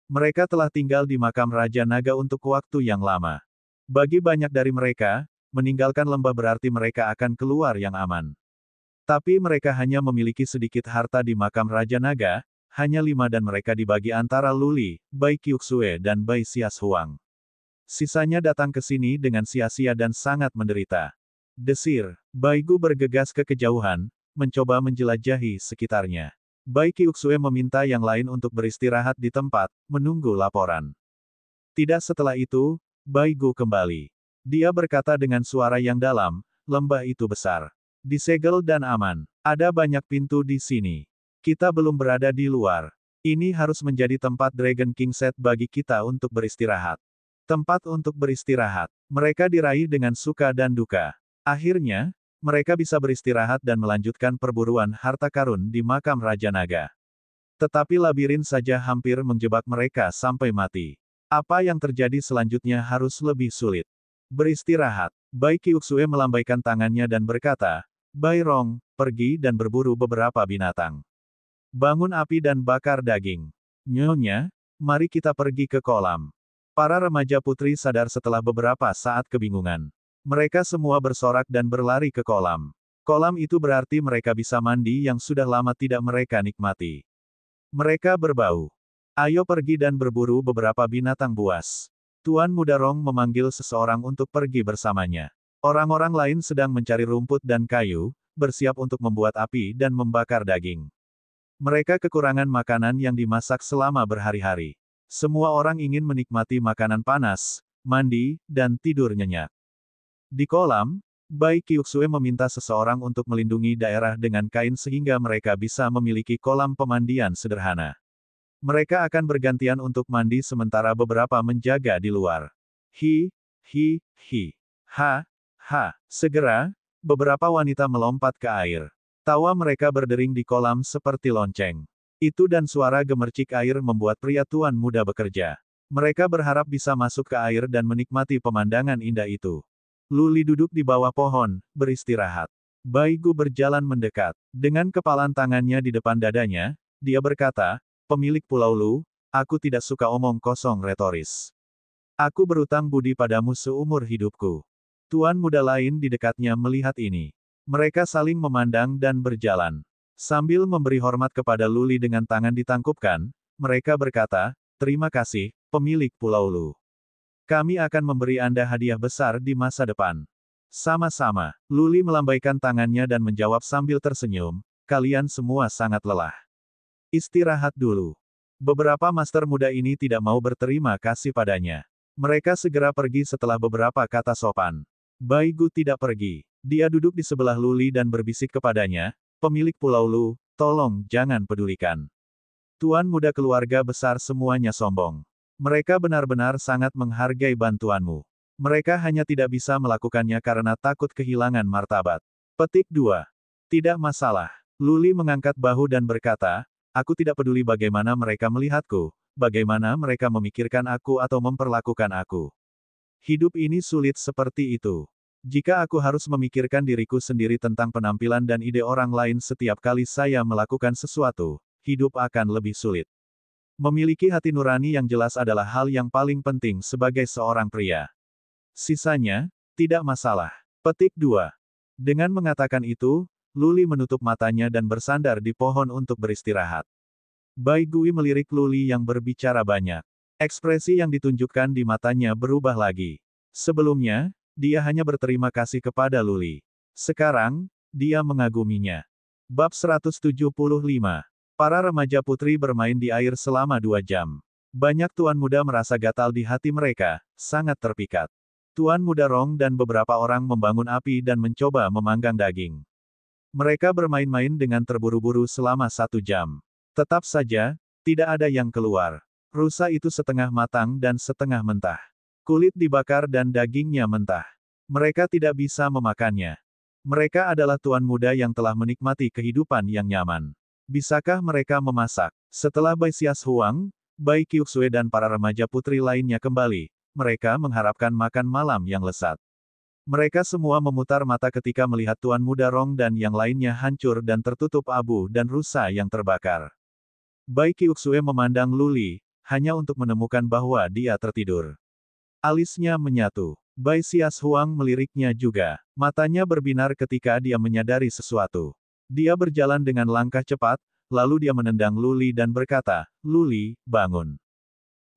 Mereka telah tinggal di makam Raja Naga untuk waktu yang lama. Bagi banyak dari mereka, meninggalkan lembah berarti mereka akan keluar yang aman. Tapi mereka hanya memiliki sedikit harta di makam Raja Naga, hanya 5 dan mereka dibagi antara Luli, Bai Qiuxue dan Bai Xias Huang. Sisanya datang ke sini dengan sia-sia dan sangat menderita. Desir, Bai Gu bergegas ke kejauhan, mencoba menjelajahi sekitarnya. Bai Qiuxue meminta yang lain untuk beristirahat di tempat, menunggu laporan. Tidak setelah itu, Bai Gu kembali. Dia berkata dengan suara yang dalam, lembah itu besar. Disegel dan aman. Ada banyak pintu di sini. Kita belum berada di luar. Ini harus menjadi tempat Dragon King Set bagi kita untuk beristirahat. Tempat untuk beristirahat. Mereka diraih dengan suka dan duka. Akhirnya, mereka bisa beristirahat dan melanjutkan perburuan harta karun di makam Raja Naga. Tetapi labirin saja hampir menjebak mereka sampai mati. Apa yang terjadi selanjutnya harus lebih sulit. Beristirahat. Bai Qiuxue melambaikan tangannya dan berkata, Bai Rong, pergi dan berburu beberapa binatang. Bangun api dan bakar daging. Nyonya, mari kita pergi ke kolam. Para remaja putri sadar setelah beberapa saat kebingungan. Mereka semua bersorak dan berlari ke kolam. Kolam itu berarti mereka bisa mandi yang sudah lama tidak mereka nikmati. Mereka berbau. Ayo pergi dan berburu beberapa binatang buas. Tuan Muda Rong memanggil seseorang untuk pergi bersamanya. Orang-orang lain sedang mencari rumput dan kayu, bersiap untuk membuat api dan membakar daging. Mereka kekurangan makanan yang dimasak selama berhari-hari. Semua orang ingin menikmati makanan panas, mandi, dan tidur nyenyak. Di kolam, Bai Qiuxue meminta seseorang untuk melindungi daerah dengan kain sehingga mereka bisa memiliki kolam pemandian sederhana. Mereka akan bergantian untuk mandi sementara beberapa menjaga di luar. Hi. Ha. Segera, beberapa wanita melompat ke air. Tawa mereka berdering di kolam seperti lonceng. Itu dan suara gemercik air membuat pria tuan muda bekerja. Mereka berharap bisa masuk ke air dan menikmati pemandangan indah itu. Luli duduk di bawah pohon, beristirahat. Bai Gu berjalan mendekat. Dengan kepalan tangannya di depan dadanya, dia berkata, Pemilik Pulau Lu, aku tidak suka omong kosong retoris. Aku berutang budi padamu seumur hidupku. Tuan muda lain di dekatnya melihat ini. Mereka saling memandang dan berjalan. Sambil memberi hormat kepada Luli dengan tangan ditangkupkan, mereka berkata, terima kasih, pemilik Pulau Lu. Kami akan memberi Anda hadiah besar di masa depan. Sama-sama, Luli melambaikan tangannya dan menjawab sambil tersenyum, kalian semua sangat lelah. Istirahat dulu. Beberapa master muda ini tidak mau berterima kasih padanya. Mereka segera pergi setelah beberapa kata sopan. Bai Gu tidak pergi. Dia duduk di sebelah Luli dan berbisik kepadanya, pemilik Pulau Lu, tolong jangan pedulikan. Tuan muda keluarga besar semuanya sombong. Mereka benar-benar sangat menghargai bantuanmu. Mereka hanya tidak bisa melakukannya karena takut kehilangan martabat. Petik 2. Tidak masalah. Luli mengangkat bahu dan berkata, aku tidak peduli bagaimana mereka melihatku, bagaimana mereka memikirkan aku atau memperlakukan aku. Hidup ini sulit seperti itu. Jika aku harus memikirkan diriku sendiri tentang penampilan dan ide orang lain setiap kali saya melakukan sesuatu, hidup akan lebih sulit. Memiliki hati nurani yang jelas adalah hal yang paling penting sebagai seorang pria. Sisanya, tidak masalah. Petik 2. Dengan mengatakan itu, Luli menutup matanya dan bersandar di pohon untuk beristirahat. Bai Gui melirik Luli yang berbicara banyak. Ekspresi yang ditunjukkan di matanya berubah lagi. Sebelumnya, dia hanya berterima kasih kepada Luli. Sekarang, dia mengaguminya. Bab 175. Para remaja putri bermain di air selama 2 jam. Banyak tuan muda merasa gatal di hati mereka, sangat terpikat. Tuan muda Rong dan beberapa orang membangun api dan mencoba memanggang daging. Mereka bermain-main dengan terburu-buru selama 1 jam. Tetap saja, tidak ada yang keluar. Rusa itu setengah matang dan setengah mentah. Kulit dibakar dan dagingnya mentah. Mereka tidak bisa memakannya. Mereka adalah tuan muda yang telah menikmati kehidupan yang nyaman. Bisakah mereka memasak? Setelah Bai Xias Huang, Bai Qiuxue dan para remaja putri lainnya kembali, mereka mengharapkan makan malam yang lezat. Mereka semua memutar mata ketika melihat tuan muda Rong dan yang lainnya hancur dan tertutup abu dan rusa yang terbakar. Bai Qiuxue memandang Luli, hanya untuk menemukan bahwa dia tertidur. Alisnya menyatu. Bai Xias Huang meliriknya juga. Matanya berbinar ketika dia menyadari sesuatu. Dia berjalan dengan langkah cepat, lalu dia menendang Luli dan berkata, Luli, bangun.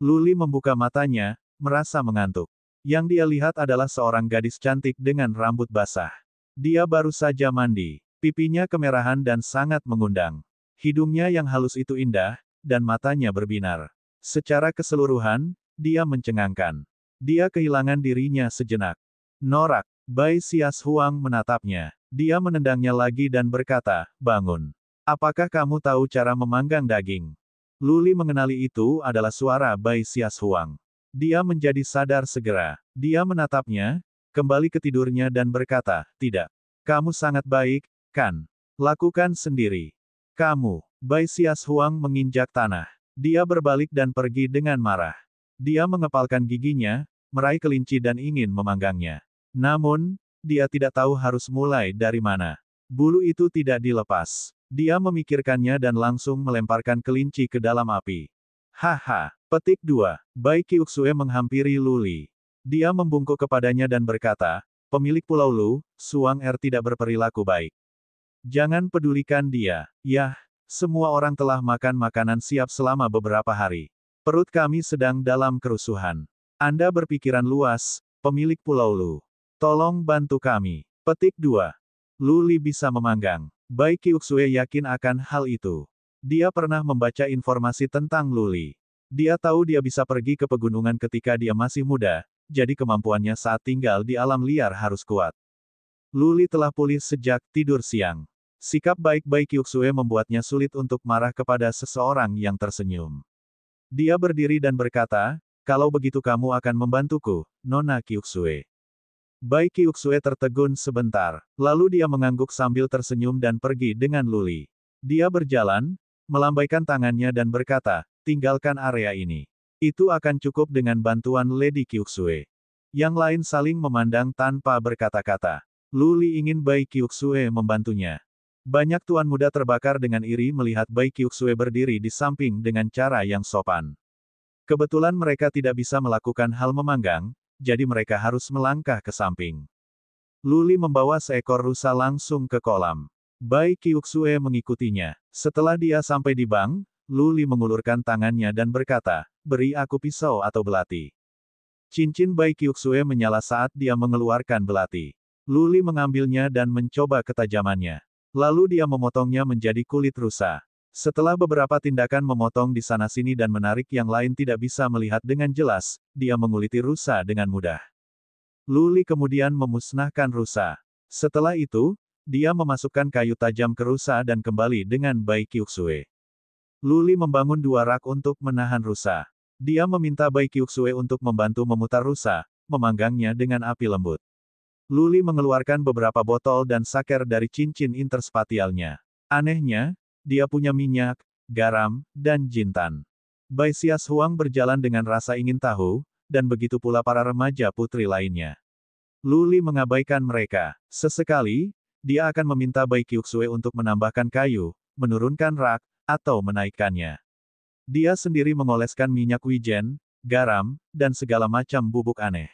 Luli membuka matanya, merasa mengantuk. Yang dia lihat adalah seorang gadis cantik dengan rambut basah. Dia baru saja mandi. Pipinya kemerahan dan sangat mengundang. Hidungnya yang halus itu indah, dan matanya berbinar. Secara keseluruhan, dia mencengangkan. Dia kehilangan dirinya sejenak. Norak. Bai Xias Huang menatapnya. Dia menendangnya lagi dan berkata, bangun. Apakah kamu tahu cara memanggang daging? Luli mengenali itu adalah suara Bai Xias Huang. Dia menjadi sadar segera. Dia menatapnya, kembali ke tidurnya dan berkata, tidak. Kamu sangat baik, kan? Lakukan sendiri. Kamu. Bai Xias Huang menginjak tanah. Dia berbalik dan pergi dengan marah. Dia mengepalkan giginya, meraih kelinci dan ingin memanggangnya. Namun, dia tidak tahu harus mulai dari mana. Bulu itu tidak dilepas. Dia memikirkannya dan langsung melemparkan kelinci ke dalam api. Haha. Petik 2. Bai Qiuxue menghampiri Luli. Dia membungkuk kepadanya dan berkata, pemilik Pulau Lu, Suang Er tidak berperilaku baik. Jangan pedulikan dia. Yah, semua orang telah makan makanan siap selama beberapa hari. Perut kami sedang dalam kerusuhan. Anda berpikiran luas, pemilik Pulau Lu. Tolong bantu kami. Petik 2. Luli bisa memanggang. Bai Qiuxue yakin akan hal itu. Dia pernah membaca informasi tentang Luli. Dia tahu dia bisa pergi ke pegunungan ketika dia masih muda, jadi kemampuannya saat tinggal di alam liar harus kuat. Luli telah pulih sejak tidur siang. Sikap baik Bai Qiuxue membuatnya sulit untuk marah kepada seseorang yang tersenyum. Dia berdiri dan berkata, kalau begitu kamu akan membantuku, Nona Qiuxue. Bai Qiuxue tertegun sebentar, lalu dia mengangguk sambil tersenyum dan pergi dengan Luli. Dia berjalan, melambaikan tangannya dan berkata, tinggalkan area ini. Itu akan cukup dengan bantuan Lady Qiuxue. Yang lain saling memandang tanpa berkata-kata. Luli ingin Bai Qiuxue membantunya. Banyak tuan muda terbakar dengan iri melihat Bai Qiuxue berdiri di samping dengan cara yang sopan. Kebetulan mereka tidak bisa melakukan hal memanggang, jadi mereka harus melangkah ke samping. Luli membawa seekor rusa langsung ke kolam. Bai Qiuxue mengikutinya. Setelah dia sampai di bank, Luli mengulurkan tangannya dan berkata, beri aku pisau atau belati. Cincin Bai Qiuxue menyala saat dia mengeluarkan belati. Luli mengambilnya dan mencoba ketajamannya. Lalu dia memotongnya menjadi kulit rusa. Setelah beberapa tindakan memotong di sana-sini dan menarik yang lain tidak bisa melihat dengan jelas, dia menguliti rusa dengan mudah. Luli kemudian memusnahkan rusa. Setelah itu, dia memasukkan kayu tajam ke rusa dan kembali dengan Bai Qiuxue. Luli membangun 2 rak untuk menahan rusa. Dia meminta Bai Qiuxue untuk membantu memutar rusa, memanggangnya dengan api lembut. Luli mengeluarkan beberapa botol dan saker dari cincin interspatialnya. Anehnya, dia punya minyak, garam, dan jintan. Bai Xias Huang berjalan dengan rasa ingin tahu, dan begitu pula para remaja putri lainnya. Luli mengabaikan mereka. Sesekali, dia akan meminta Bai Qiuxue untuk menambahkan kayu, menurunkan rak, atau menaikkannya. Dia sendiri mengoleskan minyak wijen, garam, dan segala macam bubuk aneh.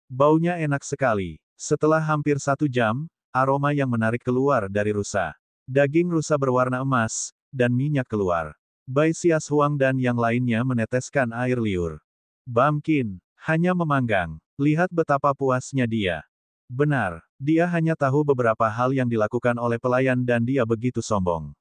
Baunya enak sekali. Setelah hampir 1 jam, aroma yang menarik keluar dari rusa. Daging rusa berwarna emas, dan minyak keluar. Bai Xias Huang dan yang lainnya meneteskan air liur. Bamkin, hanya memanggang. Lihat betapa puasnya dia. Benar, dia hanya tahu beberapa hal yang dilakukan oleh pelayan dan dia begitu sombong.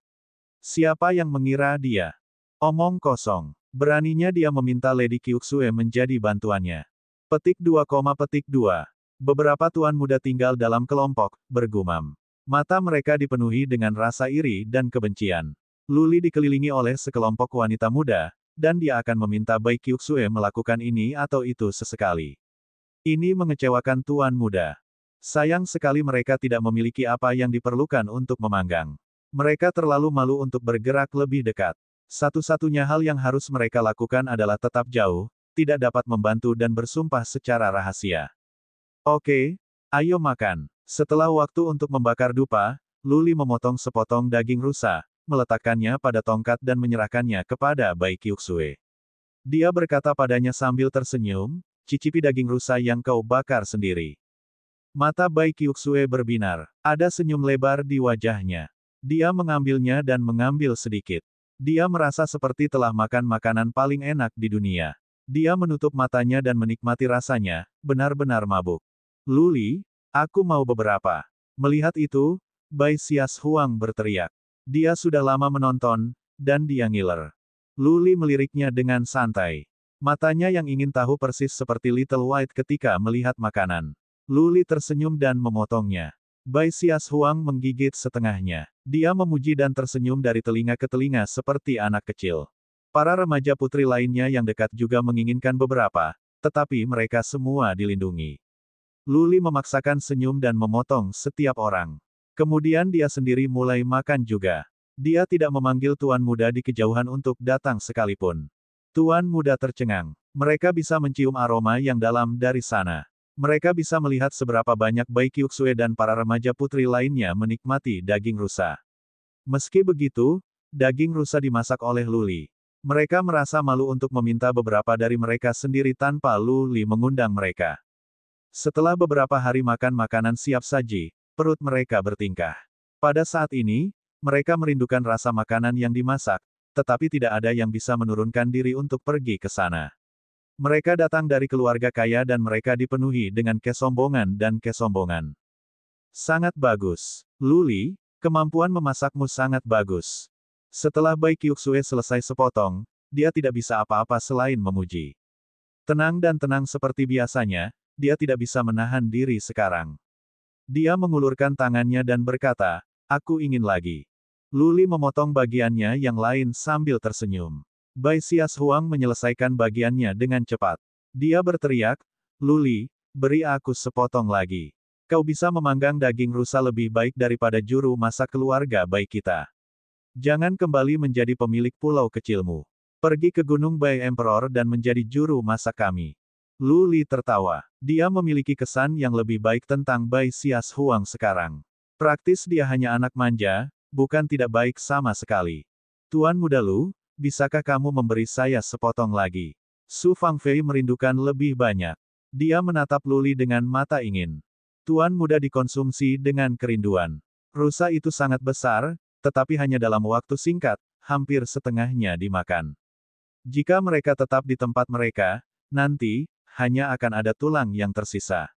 Siapa yang mengira dia? Omong kosong. Beraninya dia meminta Lady Qiuxue menjadi bantuannya. Petik 2, petik 2. Beberapa tuan muda tinggal dalam kelompok, bergumam. Mata mereka dipenuhi dengan rasa iri dan kebencian. Luli dikelilingi oleh sekelompok wanita muda, dan dia akan meminta Bai Qiuxue melakukan ini atau itu sesekali. Ini mengecewakan tuan muda. Sayang sekali mereka tidak memiliki apa yang diperlukan untuk memanggang. Mereka terlalu malu untuk bergerak lebih dekat. Satu-satunya hal yang harus mereka lakukan adalah tetap jauh, tidak dapat membantu dan bersumpah secara rahasia. Oke, ayo makan. Setelah waktu untuk membakar dupa, Luli memotong sepotong daging rusa, meletakkannya pada tongkat dan menyerahkannya kepada Bai Qiuxue. Dia berkata padanya sambil tersenyum, cicipi daging rusa yang kau bakar sendiri. Mata Bai Qiuxue berbinar. Ada senyum lebar di wajahnya. Dia mengambilnya dan mengambil sedikit. Dia merasa seperti telah makan makanan paling enak di dunia. Dia menutup matanya dan menikmati rasanya, benar-benar mabuk. Luli, aku mau beberapa. Melihat itu, Bai Xias Huang berteriak. Dia sudah lama menonton, dan dia ngiler. Luli meliriknya dengan santai. Matanya yang ingin tahu persis seperti Little White ketika melihat makanan. Luli tersenyum dan memotongnya. Bai Xias Huang menggigit setengahnya. Dia memuji dan tersenyum dari telinga ke telinga seperti anak kecil. Para remaja putri lainnya yang dekat juga menginginkan beberapa, tetapi mereka semua dilindungi. Luli memaksakan senyum dan memotong setiap orang. Kemudian dia sendiri mulai makan juga. Dia tidak memanggil tuan muda di kejauhan untuk datang sekalipun. Tuan muda tercengang. Mereka bisa mencium aroma yang dalam dari sana. Mereka bisa melihat seberapa banyak Bai Qiuxue dan para remaja putri lainnya menikmati daging rusa. Meski begitu, daging rusa dimasak oleh Luli. Mereka merasa malu untuk meminta beberapa dari mereka sendiri tanpa Luli mengundang mereka. Setelah beberapa hari makan makanan siap saji, perut mereka bertingkah. Pada saat ini, mereka merindukan rasa makanan yang dimasak, tetapi tidak ada yang bisa menurunkan diri untuk pergi ke sana. Mereka datang dari keluarga kaya dan mereka dipenuhi dengan kesombongan dan kesombongan. Sangat bagus. Luli, kemampuan memasakmu sangat bagus. Setelah Bai Qiuxue selesai sepotong, dia tidak bisa apa-apa selain memuji. Tenang dan tenang seperti biasanya, dia tidak bisa menahan diri sekarang. Dia mengulurkan tangannya dan berkata, aku ingin lagi. Luli memotong bagiannya yang lain sambil tersenyum. Bai Xias Huang menyelesaikan bagiannya dengan cepat. Dia berteriak, Luli, beri aku sepotong lagi. Kau bisa memanggang daging rusa lebih baik daripada juru masak keluarga baik kita. Jangan kembali menjadi pemilik pulau kecilmu. Pergi ke Gunung Bai Emperor dan menjadi juru masak kami. Luli tertawa. Dia memiliki kesan yang lebih baik tentang Bai Xias Huang sekarang. Praktis dia hanya anak manja, bukan tidak baik sama sekali. Tuan muda Lu, bisakah kamu memberi saya sepotong lagi? Su Fangfei merindukan lebih banyak. Dia menatap Luli dengan mata ingin. Tuan muda dikonsumsi dengan kerinduan. Rusa itu sangat besar, tetapi hanya dalam waktu singkat, hampir setengahnya dimakan. Jika mereka tetap di tempat mereka, nanti, hanya akan ada tulang yang tersisa.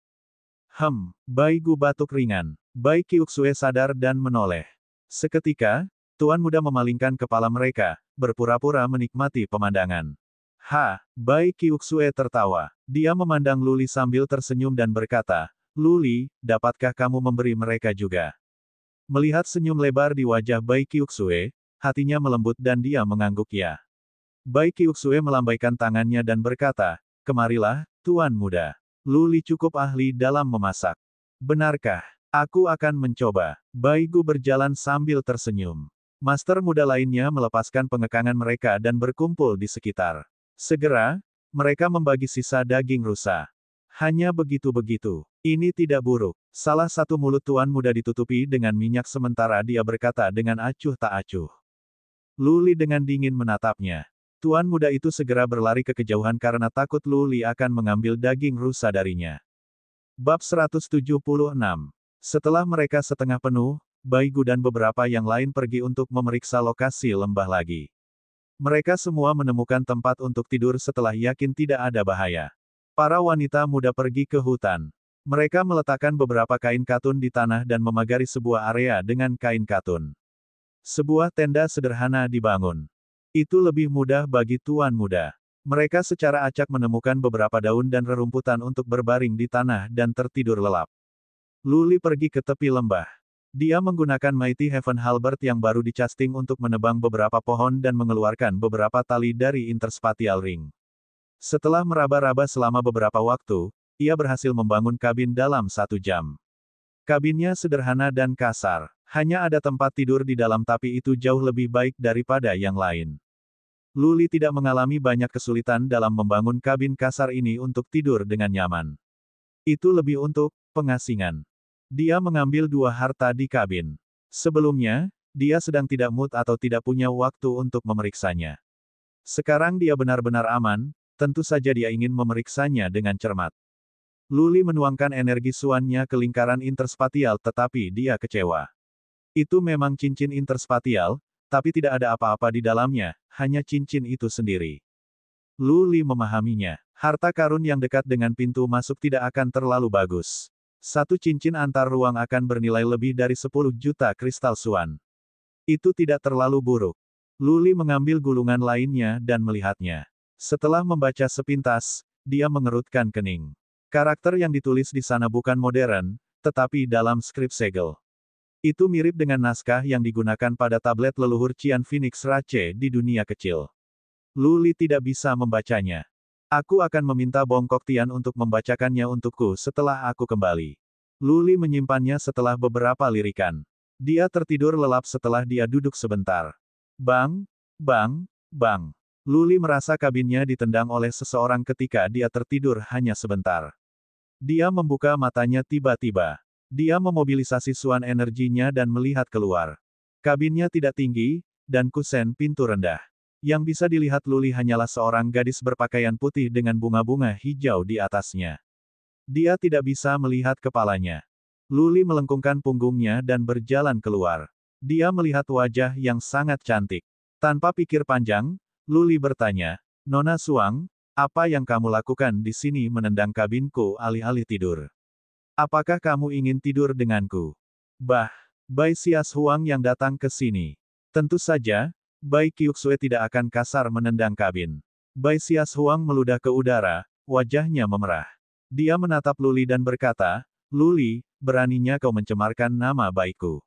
Bai Gu batuk ringan. Bai Qiuxue sadar dan menoleh. Seketika, tuan muda memalingkan kepala mereka, berpura-pura menikmati pemandangan. Bai Qiuxue tertawa. Dia memandang Luli sambil tersenyum dan berkata, Luli, dapatkah kamu memberi mereka juga? Melihat senyum lebar di wajah Bai Qiuxue, hatinya melembut dan dia mengangguk ya. Bai Qiuxue melambaikan tangannya dan berkata, "Kemarilah, Tuan Muda. Lu Li cukup ahli dalam memasak." "Benarkah? Aku akan mencoba." Bai Gu berjalan sambil tersenyum. Master muda lainnya melepaskan pengekangan mereka dan berkumpul di sekitar. Segera, mereka membagi sisa daging rusa. Hanya begitu-begitu. Ini tidak buruk. Salah satu mulut tuan muda ditutupi dengan minyak sementara dia berkata dengan acuh tak acuh. Lu Li dengan dingin menatapnya. Tuan muda itu segera berlari ke kejauhan karena takut Lu Li akan mengambil daging rusa darinya. Bab 176. Setelah mereka setengah penuh, Bai Gu dan beberapa yang lain pergi untuk memeriksa lokasi lembah lagi. Mereka semua menemukan tempat untuk tidur setelah yakin tidak ada bahaya. Para wanita muda pergi ke hutan. Mereka meletakkan beberapa kain katun di tanah dan memagari sebuah area dengan kain katun. Sebuah tenda sederhana dibangun. Itu lebih mudah bagi tuan muda. Mereka secara acak menemukan beberapa daun dan rerumputan untuk berbaring di tanah dan tertidur lelap. Lu Li pergi ke tepi lembah. Dia menggunakan Mighty Heaven Halberd yang baru dicasting untuk menebang beberapa pohon dan mengeluarkan beberapa tali dari Interspatial Ring. Setelah meraba-raba selama beberapa waktu, ia berhasil membangun kabin dalam 1 jam. Kabinnya sederhana dan kasar. Hanya ada tempat tidur di dalam tapi itu jauh lebih baik daripada yang lain. Lu Li tidak mengalami banyak kesulitan dalam membangun kabin kasar ini untuk tidur dengan nyaman. Itu lebih untuk pengasingan. Dia mengambil 2 harta di kabin. Sebelumnya, dia sedang tidak mood atau tidak punya waktu untuk memeriksanya. Sekarang dia benar-benar aman, tentu saja dia ingin memeriksanya dengan cermat. Lu Li menuangkan energi suannya ke lingkaran interspatial tetapi dia kecewa. Itu memang cincin interspatial, tapi tidak ada apa-apa di dalamnya, hanya cincin itu sendiri. Lu Li memahaminya. Harta karun yang dekat dengan pintu masuk tidak akan terlalu bagus. 1 cincin antar ruang akan bernilai lebih dari 10 juta kristal suan. Itu tidak terlalu buruk. Lu Li mengambil gulungan lainnya dan melihatnya. Setelah membaca sepintas, dia mengerutkan kening. Karakter yang ditulis di sana bukan modern, tetapi dalam skrip segel. Itu mirip dengan naskah yang digunakan pada tablet leluhur Qian Phoenix Rache di dunia kecil. Lu Li tidak bisa membacanya. Aku akan meminta Bongkok Tian untuk membacakannya untukku setelah aku kembali. Lu Li menyimpannya setelah beberapa lirikan. Dia tertidur lelap setelah dia duduk sebentar. Bang, bang, bang. Lu Li merasa kabinnya ditendang oleh seseorang ketika dia tertidur hanya sebentar. Dia membuka matanya tiba-tiba. Dia memobilisasi suan energinya dan melihat keluar. Kabinnya tidak tinggi, dan kusen pintu rendah. Yang bisa dilihat Lu Li hanyalah seorang gadis berpakaian putih dengan bunga-bunga hijau di atasnya. Dia tidak bisa melihat kepalanya. Lu Li melengkungkan punggungnya dan berjalan keluar. Dia melihat wajah yang sangat cantik. Tanpa pikir panjang, Lu Li bertanya, "Nona Suang, apa yang kamu lakukan di sini menendang kabinku alih-alih tidur? Apakah kamu ingin tidur denganku?" Bai Sias Huang yang datang ke sini. Tentu saja, Bai Qiuxue tidak akan kasar menendang kabin. Bai Sias Huang meludah ke udara, wajahnya memerah. Dia menatap Lu Li dan berkata, "Lu Li, beraninya kau mencemarkan nama baikku.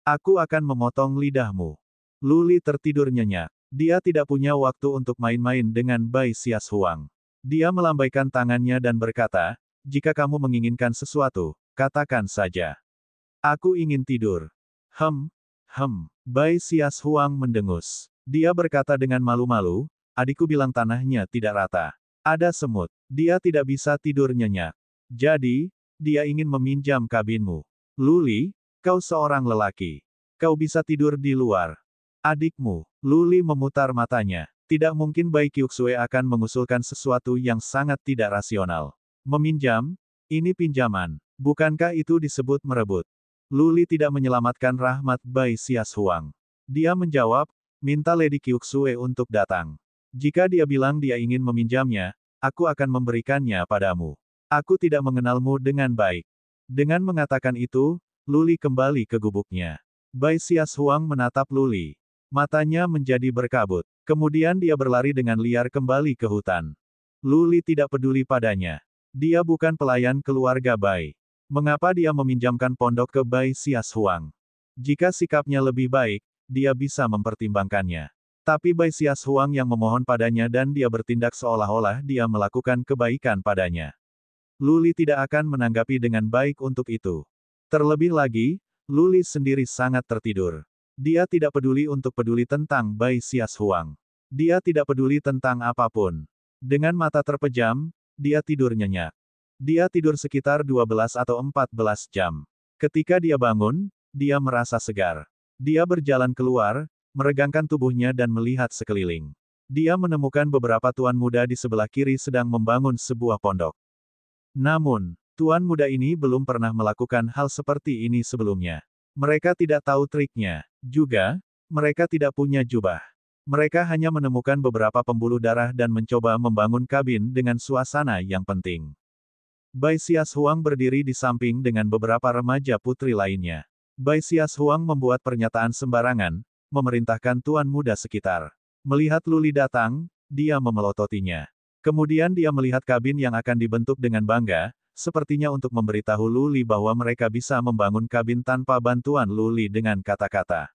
Aku akan memotong lidahmu." Lu Li tertidur nyenyak. Dia tidak punya waktu untuk main-main dengan Bai Sias Huang. Dia melambaikan tangannya dan berkata, "Jika kamu menginginkan sesuatu, katakan saja. Aku ingin tidur." Bai Sias Huang mendengus. Dia berkata dengan malu-malu, "Adikku bilang tanahnya tidak rata. Ada semut. Dia tidak bisa tidur nyenyak. Jadi, dia ingin meminjam kabinmu. Lu Li, kau seorang lelaki. Kau bisa tidur di luar. Adikmu." Lu Li memutar matanya. Tidak mungkin Bai Qiuxue akan mengusulkan sesuatu yang sangat tidak rasional. Meminjam? Ini pinjaman. Bukankah itu disebut merebut? Lu Li tidak menyelamatkan rahmat Bai Sias Huang. Dia menjawab, "Minta Lady Qiuxue untuk datang. Jika dia bilang dia ingin meminjamnya, aku akan memberikannya padamu. Aku tidak mengenalmu dengan baik." Dengan mengatakan itu, Lu Li kembali ke gubuknya. Bai Sias Huang menatap Lu Li. Matanya menjadi berkabut. Kemudian dia berlari dengan liar kembali ke hutan. Lu Li tidak peduli padanya. Dia bukan pelayan keluarga Bai. Mengapa dia meminjamkan pondok ke Bai Sias Huang? Jika sikapnya lebih baik, dia bisa mempertimbangkannya. Tapi Bai Xias Huang yang memohon padanya dan dia bertindak seolah-olah dia melakukan kebaikan padanya. Lu Li tidak akan menanggapi dengan baik untuk itu. Terlebih lagi, Lu Li sendiri sangat tertidur. Dia tidak peduli tentang Bai Xias Huang. Dia tidak peduli tentang apapun. Dengan mata terpejam, dia tidur nyenyak. Dia tidur sekitar 12 atau 14 jam. Ketika dia bangun, dia merasa segar. Dia berjalan keluar, meregangkan tubuhnya dan melihat sekeliling. Dia menemukan beberapa tuan muda di sebelah kiri sedang membangun sebuah pondok. Namun, tuan muda ini belum pernah melakukan hal seperti ini sebelumnya. Mereka tidak tahu triknya. Juga, mereka tidak punya jubah. Mereka hanya menemukan beberapa pembuluh darah dan mencoba membangun kabin dengan suasana yang penting. Bai Xias Huang berdiri di samping dengan beberapa remaja putri lainnya. Bai Xias Huang membuat pernyataan sembarangan, memerintahkan tuan muda sekitar. Melihat Lu Li datang, dia memelototinya. Kemudian dia melihat kabin yang akan dibentuk dengan bangga, sepertinya untuk memberitahu Lu Li bahwa mereka bisa membangun kabin tanpa bantuan Lu Li dengan kata-kata.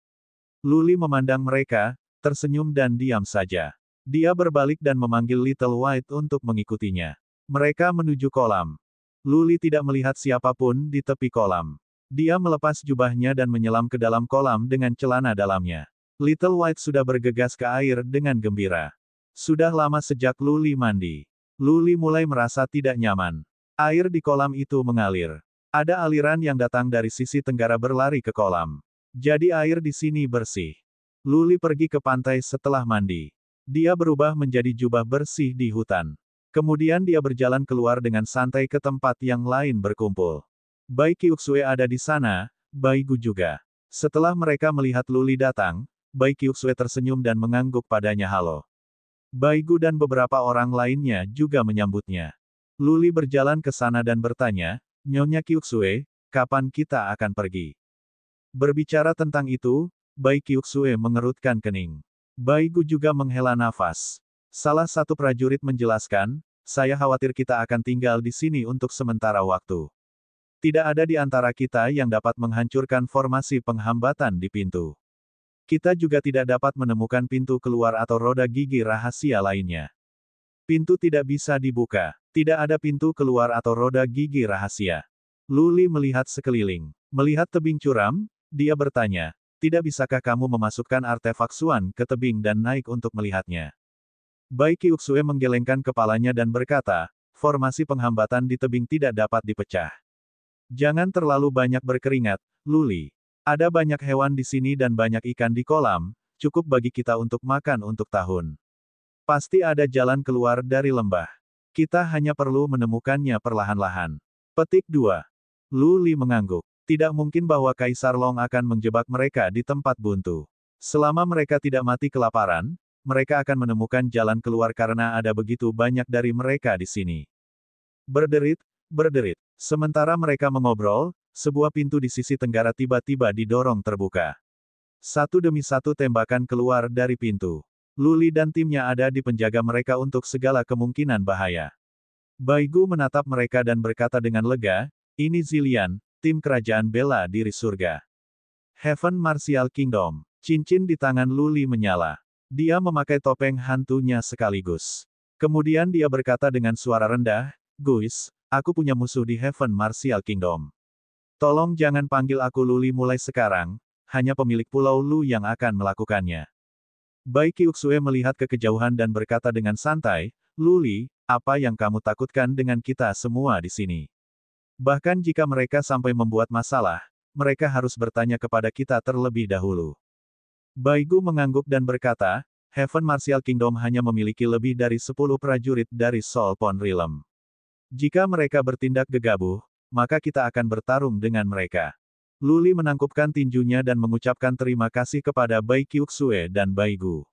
Lu Li memandang mereka, tersenyum dan diam saja. Dia berbalik dan memanggil Little White untuk mengikutinya. Mereka menuju kolam. Lu Li tidak melihat siapapun di tepi kolam. Dia melepas jubahnya dan menyelam ke dalam kolam dengan celana dalamnya. Little White sudah bergegas ke air dengan gembira. Sudah lama sejak Lu Li mandi. Lu Li mulai merasa tidak nyaman. Air di kolam itu mengalir. Ada aliran yang datang dari sisi tenggara berlari ke kolam. Jadi air di sini bersih. Lu Li pergi ke pantai setelah mandi. Dia berubah menjadi jubah bersih di hutan. Kemudian dia berjalan keluar dengan santai ke tempat yang lain berkumpul. Bai Qiuxue ada di sana, Bai Gu juga. Setelah mereka melihat Lu Li datang, Bai Qiuxue tersenyum dan mengangguk padanya halo. Bai Gu dan beberapa orang lainnya juga menyambutnya. Lu Li berjalan ke sana dan bertanya, Nyonya Qiuxue, kapan kita akan pergi? Berbicara tentang itu, Bai Qiuxue mengerutkan kening. Bai Gu juga menghela nafas. Salah satu prajurit menjelaskan, saya khawatir kita akan tinggal di sini untuk sementara waktu. Tidak ada di antara kita yang dapat menghancurkan formasi penghambatan di pintu. Kita juga tidak dapat menemukan pintu keluar atau roda gigi rahasia lainnya. Pintu tidak bisa dibuka. Tidak ada pintu keluar atau roda gigi rahasia. Lu Li melihat sekeliling. Melihat tebing curam, dia bertanya, tidak bisakah kamu memasukkan artefak Xuan ke tebing dan naik untuk melihatnya? Bai Qiuxue menggelengkan kepalanya dan berkata, formasi penghambatan di tebing tidak dapat dipecah. Jangan terlalu banyak berkeringat, Lu Li. Ada banyak hewan di sini dan banyak ikan di kolam, cukup bagi kita untuk makan untuk tahun. Pasti ada jalan keluar dari lembah. Kita hanya perlu menemukannya perlahan-lahan. Petik 2. Lu Li mengangguk. Tidak mungkin bahwa Kaisar Long akan menjebak mereka di tempat buntu. Selama mereka tidak mati kelaparan, mereka akan menemukan jalan keluar karena ada begitu banyak dari mereka di sini. Berderit, berderit. Sementara mereka mengobrol, sebuah pintu di sisi tenggara tiba-tiba didorong terbuka. Satu demi satu tembakan keluar dari pintu. Lu Li dan timnya ada di penjaga mereka untuk segala kemungkinan bahaya. Bai Gu menatap mereka dan berkata dengan lega, ini Zilian, tim kerajaan bela diri surga. Heaven Martial Kingdom. Cincin di tangan Lu Li menyala. Dia memakai topeng hantunya sekaligus. Kemudian dia berkata dengan suara rendah, Guys, aku punya musuh di Heaven Martial Kingdom. Tolong jangan panggil aku Lu Li mulai sekarang, hanya pemilik pulau Lu yang akan melakukannya. Bai Qiuxue melihat ke kejauhan dan berkata dengan santai, Lu Li, apa yang kamu takutkan dengan kita semua di sini? Bahkan jika mereka sampai membuat masalah, mereka harus bertanya kepada kita terlebih dahulu. Bai Gu mengangguk dan berkata, Heaven Martial Kingdom hanya memiliki lebih dari 10 prajurit dari Soul Pond Realm. Jika mereka bertindak gegabah, maka kita akan bertarung dengan mereka. Lu Li menangkupkan tinjunya dan mengucapkan terima kasih kepada Bai Qiuxue dan Bai Gu.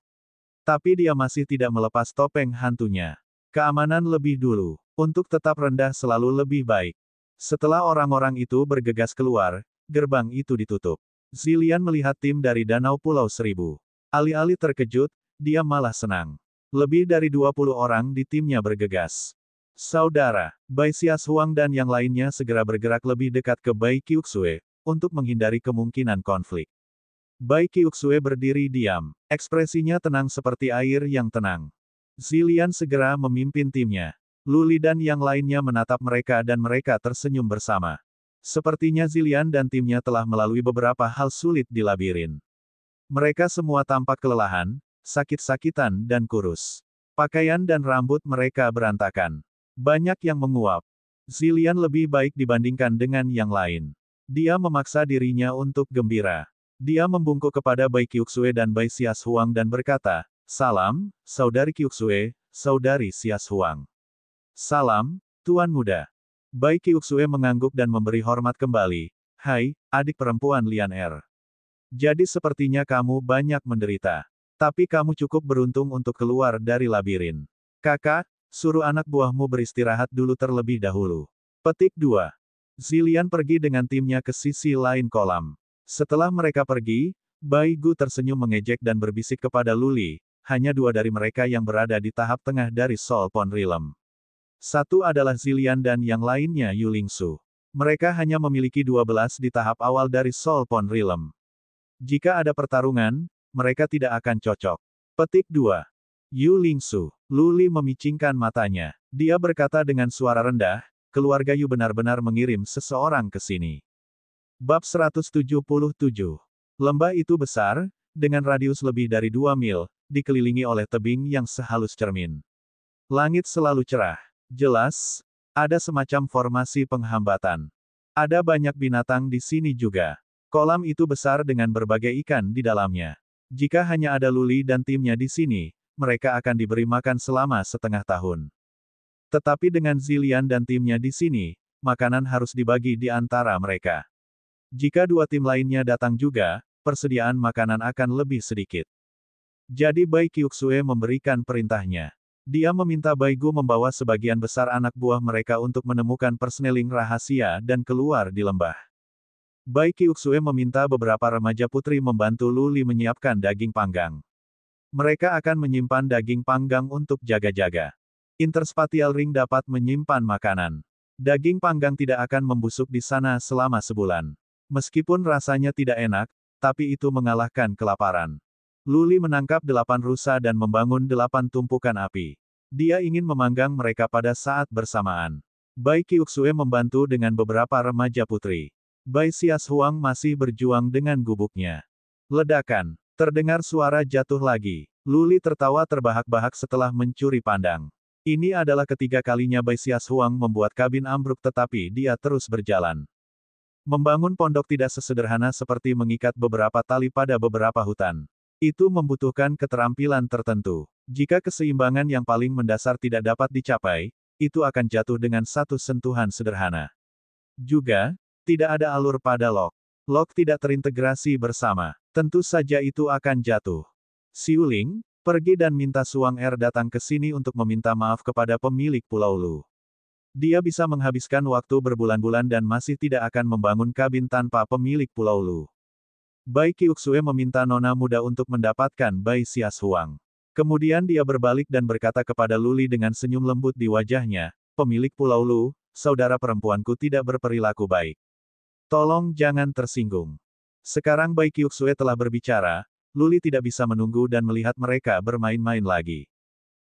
Tapi dia masih tidak melepas topeng hantunya. Keamanan lebih dulu. Untuk tetap rendah selalu lebih baik. Setelah orang-orang itu bergegas keluar, gerbang itu ditutup. Zilian melihat tim dari Danau Pulau Seribu. Alih-alih terkejut, dia malah senang. Lebih dari 20 orang di timnya bergegas. Saudara, Bai Xias Huang dan yang lainnya segera bergerak lebih dekat ke Bai Qiuxue, untuk menghindari kemungkinan konflik. Bai Qiuxue berdiri diam. Ekspresinya tenang seperti air yang tenang. Zilian segera memimpin timnya. Luli dan yang lainnya menatap mereka dan mereka tersenyum bersama. Sepertinya Zilian dan timnya telah melalui beberapa hal sulit di labirin. Mereka semua tampak kelelahan, sakit-sakitan dan kurus. Pakaian dan rambut mereka berantakan. Banyak yang menguap. Zilian lebih baik dibandingkan dengan yang lain. Dia memaksa dirinya untuk gembira. Dia membungkuk kepada Bai Qiuxue dan Bai Xias Huang dan berkata, "Salam, Saudari Qiuxue, Saudari Xias Huang." "Salam, Tuan Muda." Bai Qiuxue mengangguk dan memberi hormat kembali. "Hai, adik perempuan Lian Er. Jadi sepertinya kamu banyak menderita. Tapi kamu cukup beruntung untuk keluar dari labirin. Kakak, suruh anak buahmu beristirahat dulu terlebih dahulu." Petik 2. Zilian pergi dengan timnya ke sisi lain kolam. Setelah mereka pergi, Bai Gu tersenyum mengejek dan berbisik kepada Luli, hanya 2 dari mereka yang berada di tahap tengah dari Soul Pond Realm. Satu adalah Zilian dan yang lainnya Yu Lingsu. Mereka hanya memiliki 12 di tahap awal dari Soul Pond Realm. Jika ada pertarungan, mereka tidak akan cocok. Petik 2. Yu Lingsu. Luli memicingkan matanya. Dia berkata dengan suara rendah, keluarga Yu benar-benar mengirim seseorang ke sini. Bab 177. Lembah itu besar, dengan radius lebih dari 2 mil, dikelilingi oleh tebing yang sehalus cermin. Langit selalu cerah. Jelas, ada semacam formasi penghambatan. Ada banyak binatang di sini juga. Kolam itu besar dengan berbagai ikan di dalamnya. Jika hanya ada Luli dan timnya di sini, mereka akan diberi makan selama setengah tahun. Tetapi dengan Zilian dan timnya di sini, makanan harus dibagi di antara mereka. Jika 2 tim lainnya datang juga, persediaan makanan akan lebih sedikit. Jadi Bai Qiuxue memberikan perintahnya. Dia meminta Bai Gu membawa sebagian besar anak buah mereka untuk menemukan persneling rahasia dan keluar di lembah. Bai Qiuxue meminta beberapa remaja putri membantu Luli menyiapkan daging panggang. Mereka akan menyimpan daging panggang untuk jaga-jaga. Interspatial Ring dapat menyimpan makanan. Daging panggang tidak akan membusuk di sana selama sebulan. Meskipun rasanya tidak enak, tapi itu mengalahkan kelaparan. Luli menangkap 8 rusa dan membangun 8 tumpukan api. Dia ingin memanggang mereka pada saat bersamaan. Bai Qiuxue membantu dengan beberapa remaja putri. Bai Xias Huang masih berjuang dengan gubuknya. Ledakan. Terdengar suara jatuh lagi. Luli tertawa terbahak-bahak setelah mencuri pandang. Ini adalah ketiga kalinya Bai Xias Huang membuat kabin ambruk tetapi dia terus berjalan. Membangun pondok tidak sesederhana seperti mengikat beberapa tali pada beberapa hutan. Itu membutuhkan keterampilan tertentu. Jika keseimbangan yang paling mendasar tidak dapat dicapai, itu akan jatuh dengan satu sentuhan sederhana. Juga, tidak ada alur pada lock. Lock tidak terintegrasi bersama. Tentu saja itu akan jatuh. Xiuling, pergi dan minta Suang Er datang ke sini untuk meminta maaf kepada pemilik Pulau Lu. Dia bisa menghabiskan waktu berbulan-bulan dan masih tidak akan membangun kabin tanpa pemilik Pulau Lu. Bai Qiuxue meminta nona muda untuk mendapatkan Bai Xias Huang. Kemudian dia berbalik dan berkata kepada Luli dengan senyum lembut di wajahnya, "Pemilik Pulau Lu, saudara perempuanku tidak berperilaku baik. Tolong jangan tersinggung." Sekarang Bai Qiuxue telah berbicara, Luli tidak bisa menunggu dan melihat mereka bermain-main lagi.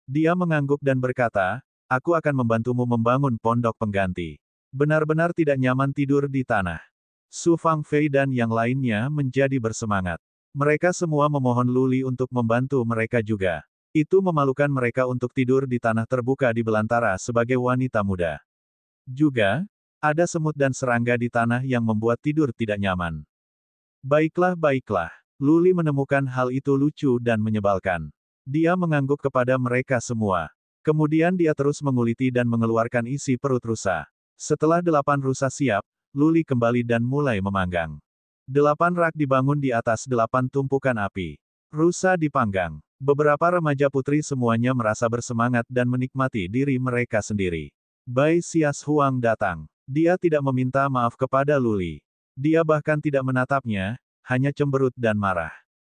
Dia mengangguk dan berkata, "Aku akan membantumu membangun pondok pengganti." Benar-benar tidak nyaman tidur di tanah. Su Fangfei dan yang lainnya menjadi bersemangat. Mereka semua memohon Luli untuk membantu mereka juga. Itu memalukan mereka untuk tidur di tanah terbuka di belantara sebagai wanita muda. Juga, ada semut dan serangga di tanah yang membuat tidur tidak nyaman. Baiklah, baiklah. Luli menemukan hal itu lucu dan menyebalkan. Dia mengangguk kepada mereka semua. Kemudian dia terus menguliti dan mengeluarkan isi perut rusa. Setelah 8 rusa siap, Luli kembali dan mulai memanggang. 8 rak dibangun di atas 8 tumpukan api. Rusa dipanggang. Beberapa remaja putri semuanya merasa bersemangat dan menikmati diri mereka sendiri. Bai Xias Huang datang. Dia tidak meminta maaf kepada Luli. Dia bahkan tidak menatapnya, hanya cemberut dan marah.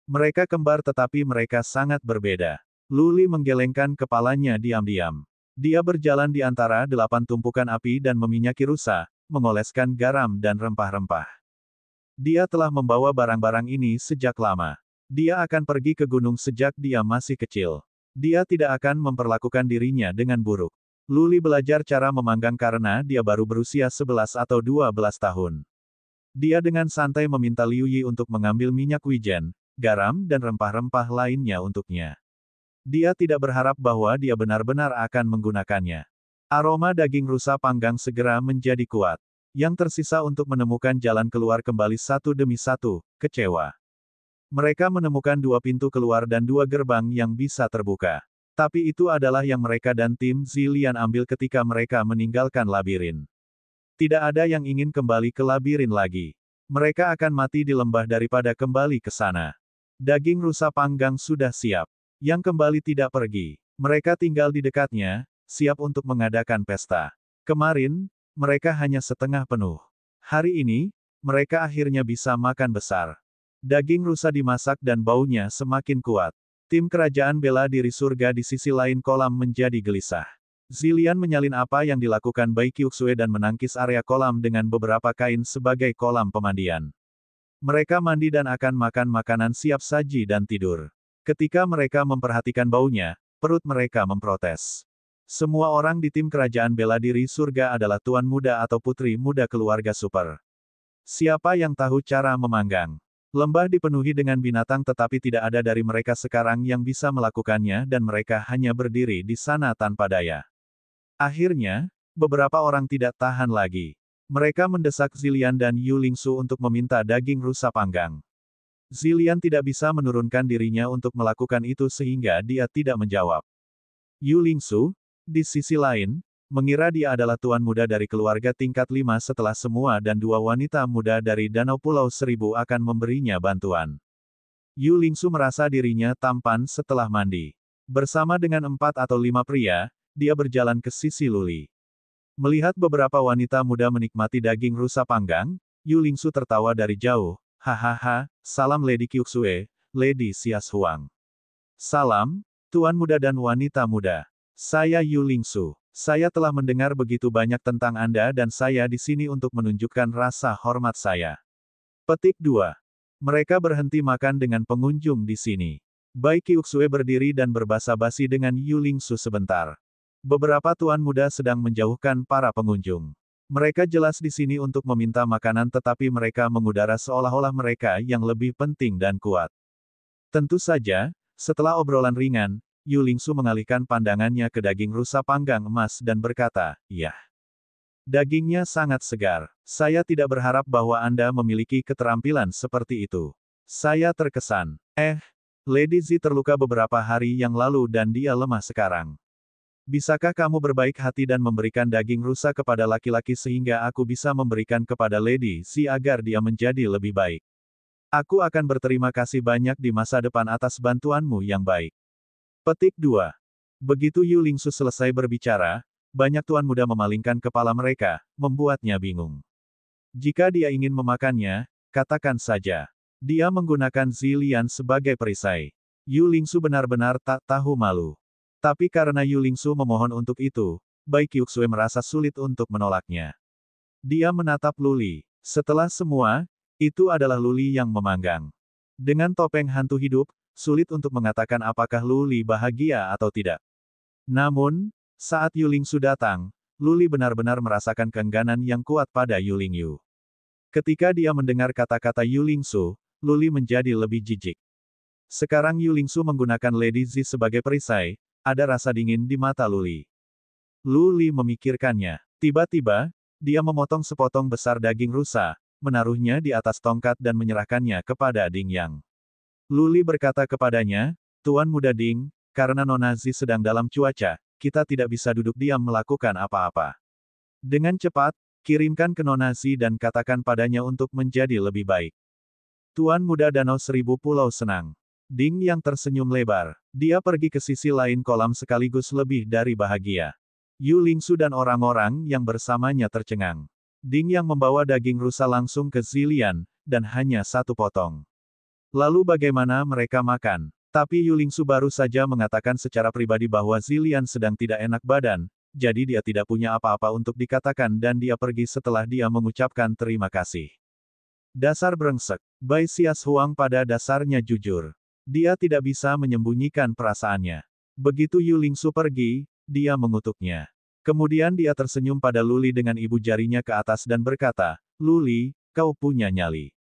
Mereka kembar tetapi mereka sangat berbeda. Luli menggelengkan kepalanya diam-diam. Dia berjalan di antara 8 tumpukan api dan meminyaki rusa, mengoleskan garam dan rempah-rempah. Dia telah membawa barang-barang ini sejak lama. Dia akan pergi ke gunung sejak dia masih kecil. Dia tidak akan memperlakukan dirinya dengan buruk. Luli belajar cara memanggang karena dia baru berusia 11 atau 12 tahun. Dia dengan santai meminta Liu Yi untuk mengambil minyak wijen, garam dan rempah-rempah lainnya untuknya. Dia tidak berharap bahwa dia benar-benar akan menggunakannya. Aroma daging rusa panggang segera menjadi kuat. Yang tersisa untuk menemukan jalan keluar kembali satu demi satu, kecewa. Mereka menemukan 2 pintu keluar dan 2 gerbang yang bisa terbuka. Tapi itu adalah yang mereka dan tim Zilian ambil ketika mereka meninggalkan labirin. Tidak ada yang ingin kembali ke labirin lagi. Mereka akan mati di lembah daripada kembali ke sana. Daging rusa panggang sudah siap. Yang kembali tidak pergi. Mereka tinggal di dekatnya, siap untuk mengadakan pesta. Kemarin, mereka hanya setengah penuh. Hari ini, mereka akhirnya bisa makan besar. Daging rusa dimasak dan baunya semakin kuat. Tim kerajaan bela diri surga di sisi lain kolam menjadi gelisah. Zilian menyalin apa yang dilakukan Bai Qiuxue dan menangkis area kolam dengan beberapa kain sebagai kolam pemandian. Mereka mandi dan akan makan makanan siap saji dan tidur. Ketika mereka memperhatikan baunya, perut mereka memprotes. Semua orang di tim kerajaan bela diri surga adalah tuan muda atau putri muda keluarga super. Siapa yang tahu cara memanggang? Lembah dipenuhi dengan binatang tetapi tidak ada dari mereka sekarang yang bisa melakukannya dan mereka hanya berdiri di sana tanpa daya. Akhirnya, beberapa orang tidak tahan lagi. Mereka mendesak Zilian dan Yu Lingsu untuk meminta daging rusa panggang. Zilian tidak bisa menurunkan dirinya untuk melakukan itu sehingga dia tidak menjawab. Yu Lingsu, di sisi lain, mengira dia adalah tuan muda dari keluarga tingkat 5 setelah semua dan 2 wanita muda dari Danau Pulau Seribu akan memberinya bantuan. Yu Lingsu merasa dirinya tampan setelah mandi. Bersama dengan 4 atau 5 pria, dia berjalan ke sisi Luli. Melihat beberapa wanita muda menikmati daging rusa panggang, Yu Lingsu tertawa dari jauh. Hahaha, salam Lady Qiuxue, Lady Xias Huang. Salam, tuan muda dan wanita muda. Saya Yu Lingsu. Saya telah mendengar begitu banyak tentang Anda dan saya di sini untuk menunjukkan rasa hormat saya. Petik 2. Mereka berhenti makan dengan pengunjung di sini. Bai Qiuxue berdiri dan berbasa-basi dengan Yu Lingsu sebentar. Beberapa tuan muda sedang menjauhkan para pengunjung. Mereka jelas di sini untuk meminta makanan tetapi mereka mengudara seolah-olah mereka yang lebih penting dan kuat. Tentu saja, setelah obrolan ringan, Yu Lingsu mengalihkan pandangannya ke daging rusa panggang emas dan berkata, "Ya. Dagingnya sangat segar. Saya tidak berharap bahwa Anda memiliki keterampilan seperti itu. Saya terkesan. Lady Zi terluka beberapa hari yang lalu dan dia lemah sekarang. Bisakah kamu berbaik hati dan memberikan daging rusa kepada laki-laki sehingga aku bisa memberikan kepada Lady Zi agar dia menjadi lebih baik? Aku akan berterima kasih banyak di masa depan atas bantuanmu yang baik." Petik 2. Begitu Yu Lingsu selesai berbicara, banyak tuan muda memalingkan kepala mereka, membuatnya bingung. Jika dia ingin memakannya, katakan saja. Dia menggunakan Zilian sebagai perisai. Yu Lingsu benar-benar tak tahu malu. Tapi karena Yu Lingsu memohon untuk itu, Bai Qiuxue merasa sulit untuk menolaknya. Dia menatap Luli. Setelah semua, itu adalah Luli yang memanggang. Dengan topeng hantu hidup, sulit untuk mengatakan apakah Luli bahagia atau tidak. Namun, saat Yu Lingsu datang, Luli benar-benar merasakan keengganan yang kuat pada Yu Lingyu. Ketika dia mendengar kata-kata Yu Lingsu, Luli menjadi lebih jijik. Sekarang Yu Lingsu menggunakan Lady Zi sebagai perisai, ada rasa dingin di mata Luli. Luli memikirkannya. Tiba-tiba, dia memotong sepotong besar daging rusa, menaruhnya di atas tongkat dan menyerahkannya kepada Ding Yang. Luli berkata kepadanya, "Tuan muda Ding, karena Nona Zi sedang dalam cuaca, kita tidak bisa duduk diam melakukan apa-apa. Dengan cepat, kirimkan ke Nona Zi dan katakan padanya untuk menjadi lebih baik." Tuan muda Danau Seribu Pulau senang. Ding yang tersenyum lebar. Dia pergi ke sisi lain kolam sekaligus lebih dari bahagia. Yu Lingsu dan orang-orang yang bersamanya tercengang. Ding yang membawa daging rusa langsung ke Zilian, dan hanya 1 potong. Lalu bagaimana mereka makan? Tapi Yu Lingsu baru saja mengatakan secara pribadi bahwa Zilian sedang tidak enak badan, jadi dia tidak punya apa-apa untuk dikatakan dan dia pergi setelah dia mengucapkan terima kasih. Dasar brengsek. Bai Xias Huang pada dasarnya jujur. Dia tidak bisa menyembunyikan perasaannya. Begitu Yu Lingsu pergi, dia mengutuknya. Kemudian dia tersenyum pada Luli dengan ibu jarinya ke atas dan berkata, "Luli, kau punya nyali.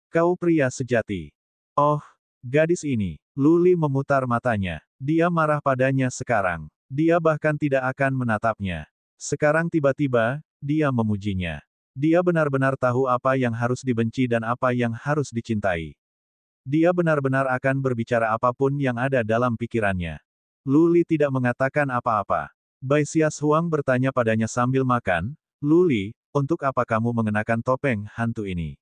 Kau pria sejati." Oh, gadis ini. Luli memutar matanya. Dia marah padanya sekarang. Dia bahkan tidak akan menatapnya. Sekarang tiba-tiba, dia memujinya. Dia benar-benar tahu apa yang harus dibenci dan apa yang harus dicintai. Dia benar-benar akan berbicara apapun yang ada dalam pikirannya. Luli tidak mengatakan apa-apa. Bai Xias Huang bertanya padanya sambil makan, "Luli, untuk apa kamu mengenakan topeng hantu ini?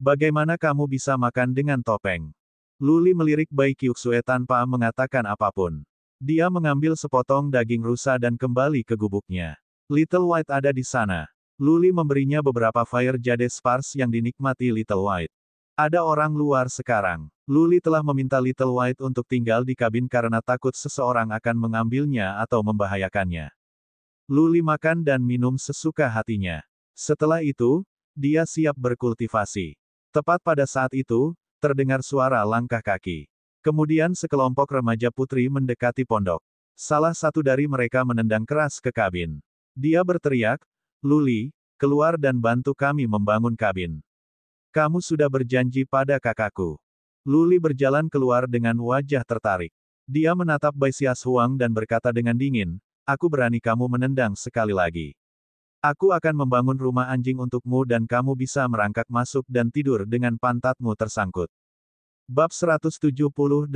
Bagaimana kamu bisa makan dengan topeng?" Luli melirik Bai Qiuxue tanpa mengatakan apapun. Dia mengambil sepotong daging rusa dan kembali ke gubuknya. Little White ada di sana. Luli memberinya beberapa Fire Jade Spars yang dinikmati Little White. Ada orang luar sekarang. Luli telah meminta Little White untuk tinggal di kabin karena takut seseorang akan mengambilnya atau membahayakannya. Luli makan dan minum sesuka hatinya. Setelah itu, dia siap berkultivasi. Tepat pada saat itu, terdengar suara langkah kaki. Kemudian sekelompok remaja putri mendekati pondok. Salah satu dari mereka menendang keras ke kabin. Dia berteriak, "Luli, keluar dan bantu kami membangun kabin. Kamu sudah berjanji pada kakakku." Luli berjalan keluar dengan wajah tertarik. Dia menatap Bai Xias Huang dan berkata dengan dingin, "Aku berani kamu menendang sekali lagi. Aku akan membangun rumah anjing untukmu dan kamu bisa merangkak masuk dan tidur dengan pantatmu tersangkut." Bab 178.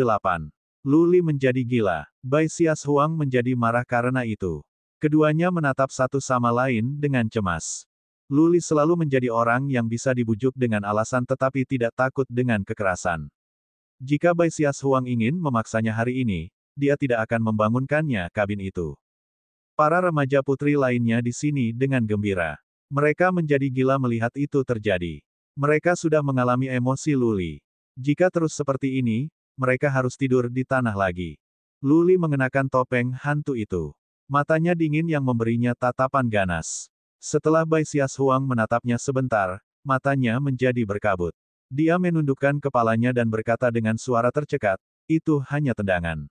Luli menjadi gila. Bai Xias Huang menjadi marah karena itu. Keduanya menatap satu sama lain dengan cemas. Luli selalu menjadi orang yang bisa dibujuk dengan alasan tetapi tidak takut dengan kekerasan. Jika Bai Xias Huang ingin memaksanya hari ini, dia tidak akan membangunkannya kabin itu. Para remaja putri lainnya di sini dengan gembira. Mereka menjadi gila melihat itu terjadi. Mereka sudah mengalami emosi Luli. Jika terus seperti ini, mereka harus tidur di tanah lagi. Luli mengenakan topeng hantu itu. Matanya dingin yang memberinya tatapan ganas. Setelah Bai Xias Huang menatapnya sebentar, matanya menjadi berkabut. Dia menundukkan kepalanya dan berkata dengan suara tercekat, "Itu hanya tendangan.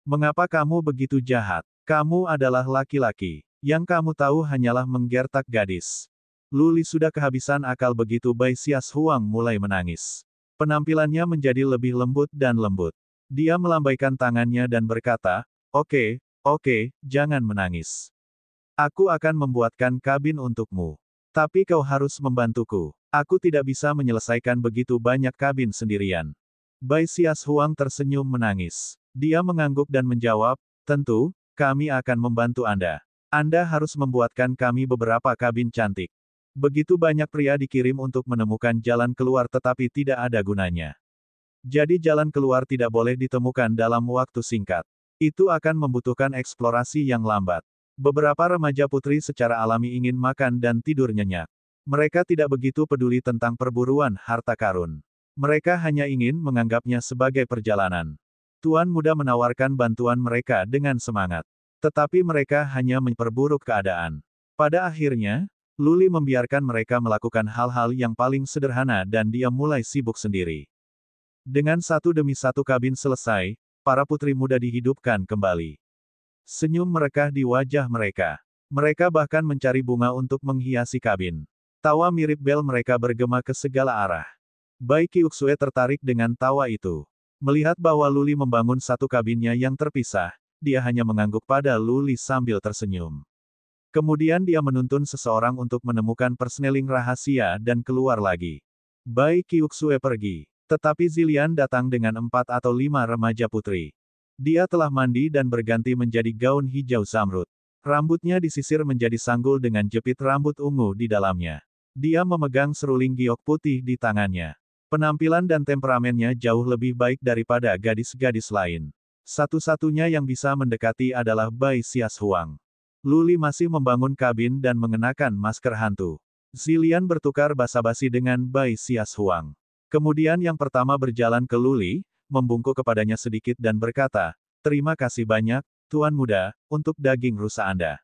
Mengapa kamu begitu jahat? Kamu adalah laki-laki. Yang kamu tahu hanyalah menggertak gadis." Luli sudah kehabisan akal begitu Bai Xias Huang mulai menangis. Penampilannya menjadi lebih lembut dan lembut. Dia melambaikan tangannya dan berkata, Oke, jangan menangis. Aku akan membuatkan kabin untukmu. Tapi kau harus membantuku. Aku tidak bisa menyelesaikan begitu banyak kabin sendirian." Bai Xias Huang tersenyum menangis. Dia mengangguk dan menjawab, "Tentu, kami akan membantu Anda. Anda harus membuatkan kami beberapa kabin cantik." Begitu banyak pria dikirim untuk menemukan jalan keluar tetapi tidak ada gunanya. Jadi jalan keluar tidak boleh ditemukan dalam waktu singkat. Itu akan membutuhkan eksplorasi yang lambat. Beberapa remaja putri secara alami ingin makan dan tidur nyenyak. Mereka tidak begitu peduli tentang perburuan harta karun. Mereka hanya ingin menganggapnya sebagai perjalanan. Tuan muda menawarkan bantuan mereka dengan semangat. Tetapi mereka hanya memperburuk keadaan. Pada akhirnya, Luli membiarkan mereka melakukan hal-hal yang paling sederhana dan dia mulai sibuk sendiri. Dengan satu demi satu kabin selesai, para putri muda dihidupkan kembali. Senyum merekah di wajah mereka. Mereka bahkan mencari bunga untuk menghiasi kabin. Tawa mirip bel mereka bergema ke segala arah. Bai Qiuxue tertarik dengan tawa itu. Melihat bahwa Luli membangun satu kabinnya yang terpisah, dia hanya mengangguk pada Luli sambil tersenyum. Kemudian dia menuntun seseorang untuk menemukan persneling rahasia dan keluar lagi. Bai Qiuxue pergi. Tetapi Zilian datang dengan 4 atau 5 remaja putri. Dia telah mandi dan berganti menjadi gaun hijau zamrud. Rambutnya disisir menjadi sanggul dengan jepit rambut ungu di dalamnya. Dia memegang seruling giok putih di tangannya. Penampilan dan temperamennya jauh lebih baik daripada gadis-gadis lain. Satu-satunya yang bisa mendekati adalah Bai Xias Huang. Luli masih membangun kabin dan mengenakan masker hantu. Zilian bertukar basa-basi dengan Bai Xias Huang. Kemudian yang pertama berjalan ke Luli, membungkuk kepadanya sedikit dan berkata, "Terima kasih banyak, Tuan Muda, untuk daging rusa Anda.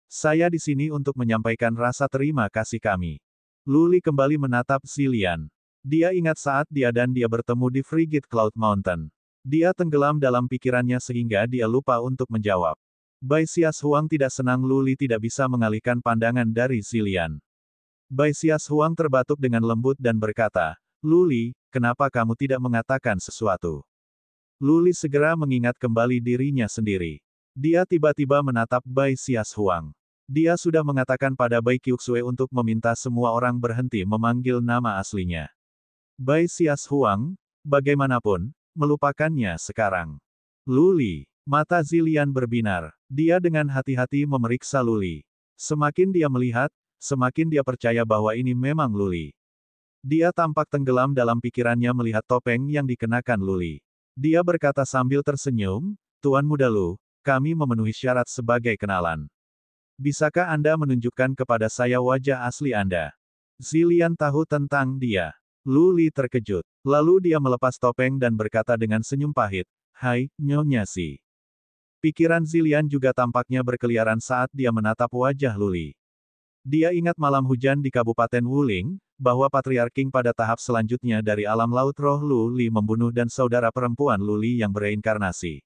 Saya di sini untuk menyampaikan rasa terima kasih kami." Luli kembali menatap Zilian. Dia ingat saat dia bertemu di Frigid Cloud Mountain. Dia tenggelam dalam pikirannya sehingga dia lupa untuk menjawab. Bai Xias Huang tidak senang Luli tidak bisa mengalihkan pandangan dari Zilian. Bai Xias Huang terbatuk dengan lembut dan berkata, Luli, kenapa kamu tidak mengatakan sesuatu? Luli segera mengingat kembali dirinya sendiri. Dia tiba-tiba menatap Bai Xias Huang. Dia sudah mengatakan pada Bai Qiuxue untuk meminta semua orang berhenti memanggil nama aslinya. Bai Xias Huang, bagaimanapun, melupakannya sekarang. Luli, mata Zilian berbinar. Dia dengan hati-hati memeriksa Luli. Semakin dia melihat, semakin dia percaya bahwa ini memang Luli. Dia tampak tenggelam dalam pikirannya melihat topeng yang dikenakan Luli. Dia berkata sambil tersenyum, Tuan Muda Lu, kami memenuhi syarat sebagai kenalan. Bisakah Anda menunjukkan kepada saya wajah asli Anda? Zilian tahu tentang dia. Luli terkejut. Lalu dia melepas topeng dan berkata dengan senyum pahit, Hai, Nyonya Si. Pikiran Zilian juga tampaknya berkeliaran saat dia menatap wajah Luli. Dia ingat malam hujan di Kabupaten Wuling, bahwa Patriark King pada tahap selanjutnya dari alam laut roh Luli membunuh dan saudara perempuan Luli yang bereinkarnasi.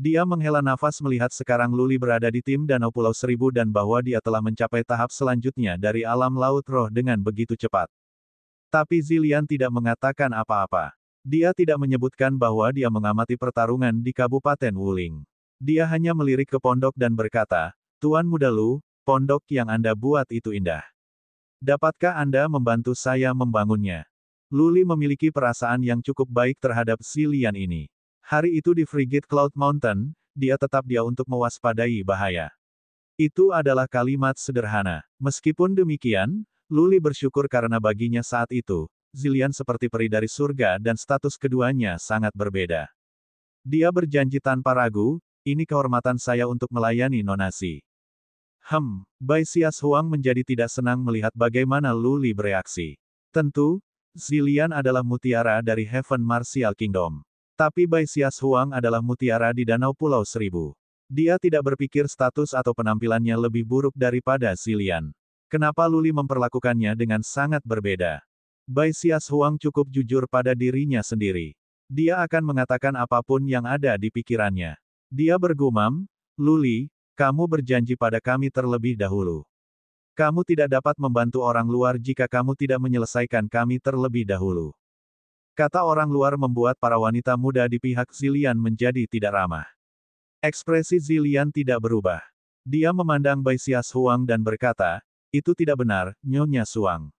Dia menghela nafas melihat sekarang Luli berada di tim Danau Pulau Seribu dan bahwa dia telah mencapai tahap selanjutnya dari alam laut roh dengan begitu cepat. Tapi Zilian tidak mengatakan apa-apa. Dia tidak menyebutkan bahwa dia mengamati pertarungan di Kabupaten Wuling. Dia hanya melirik ke pondok dan berkata, Tuan Muda Lu, pondok yang Anda buat itu indah. Dapatkah Anda membantu saya membangunnya? Luli memiliki perasaan yang cukup baik terhadap Zilian ini. Hari itu di Frigid Cloud Mountain, dia tetap dia untuk mewaspadai bahaya. Itu adalah kalimat sederhana. Meskipun demikian, Luli bersyukur karena baginya saat itu, Zilian seperti peri dari surga dan status keduanya sangat berbeda. Dia berjanji tanpa ragu, ini kehormatan saya untuk melayani Nona Si. Bai Xias Huang menjadi tidak senang melihat bagaimana Luli bereaksi. Tentu, Zilian adalah mutiara dari Heaven Martial Kingdom. Tapi Bai Xias Huang adalah mutiara di Danau Pulau Seribu. Dia tidak berpikir status atau penampilannya lebih buruk daripada Zilian. Kenapa Luli memperlakukannya dengan sangat berbeda? Bai Xias Huang cukup jujur pada dirinya sendiri. Dia akan mengatakan apapun yang ada di pikirannya. Dia bergumam, Luli, kamu berjanji pada kami terlebih dahulu. Kamu tidak dapat membantu orang luar jika kamu tidak menyelesaikan kami terlebih dahulu. Kata orang luar membuat para wanita muda di pihak Zilian menjadi tidak ramah. Ekspresi Zilian tidak berubah. Dia memandang Bai Xias Huang dan berkata, itu tidak benar, Nyonya Suang.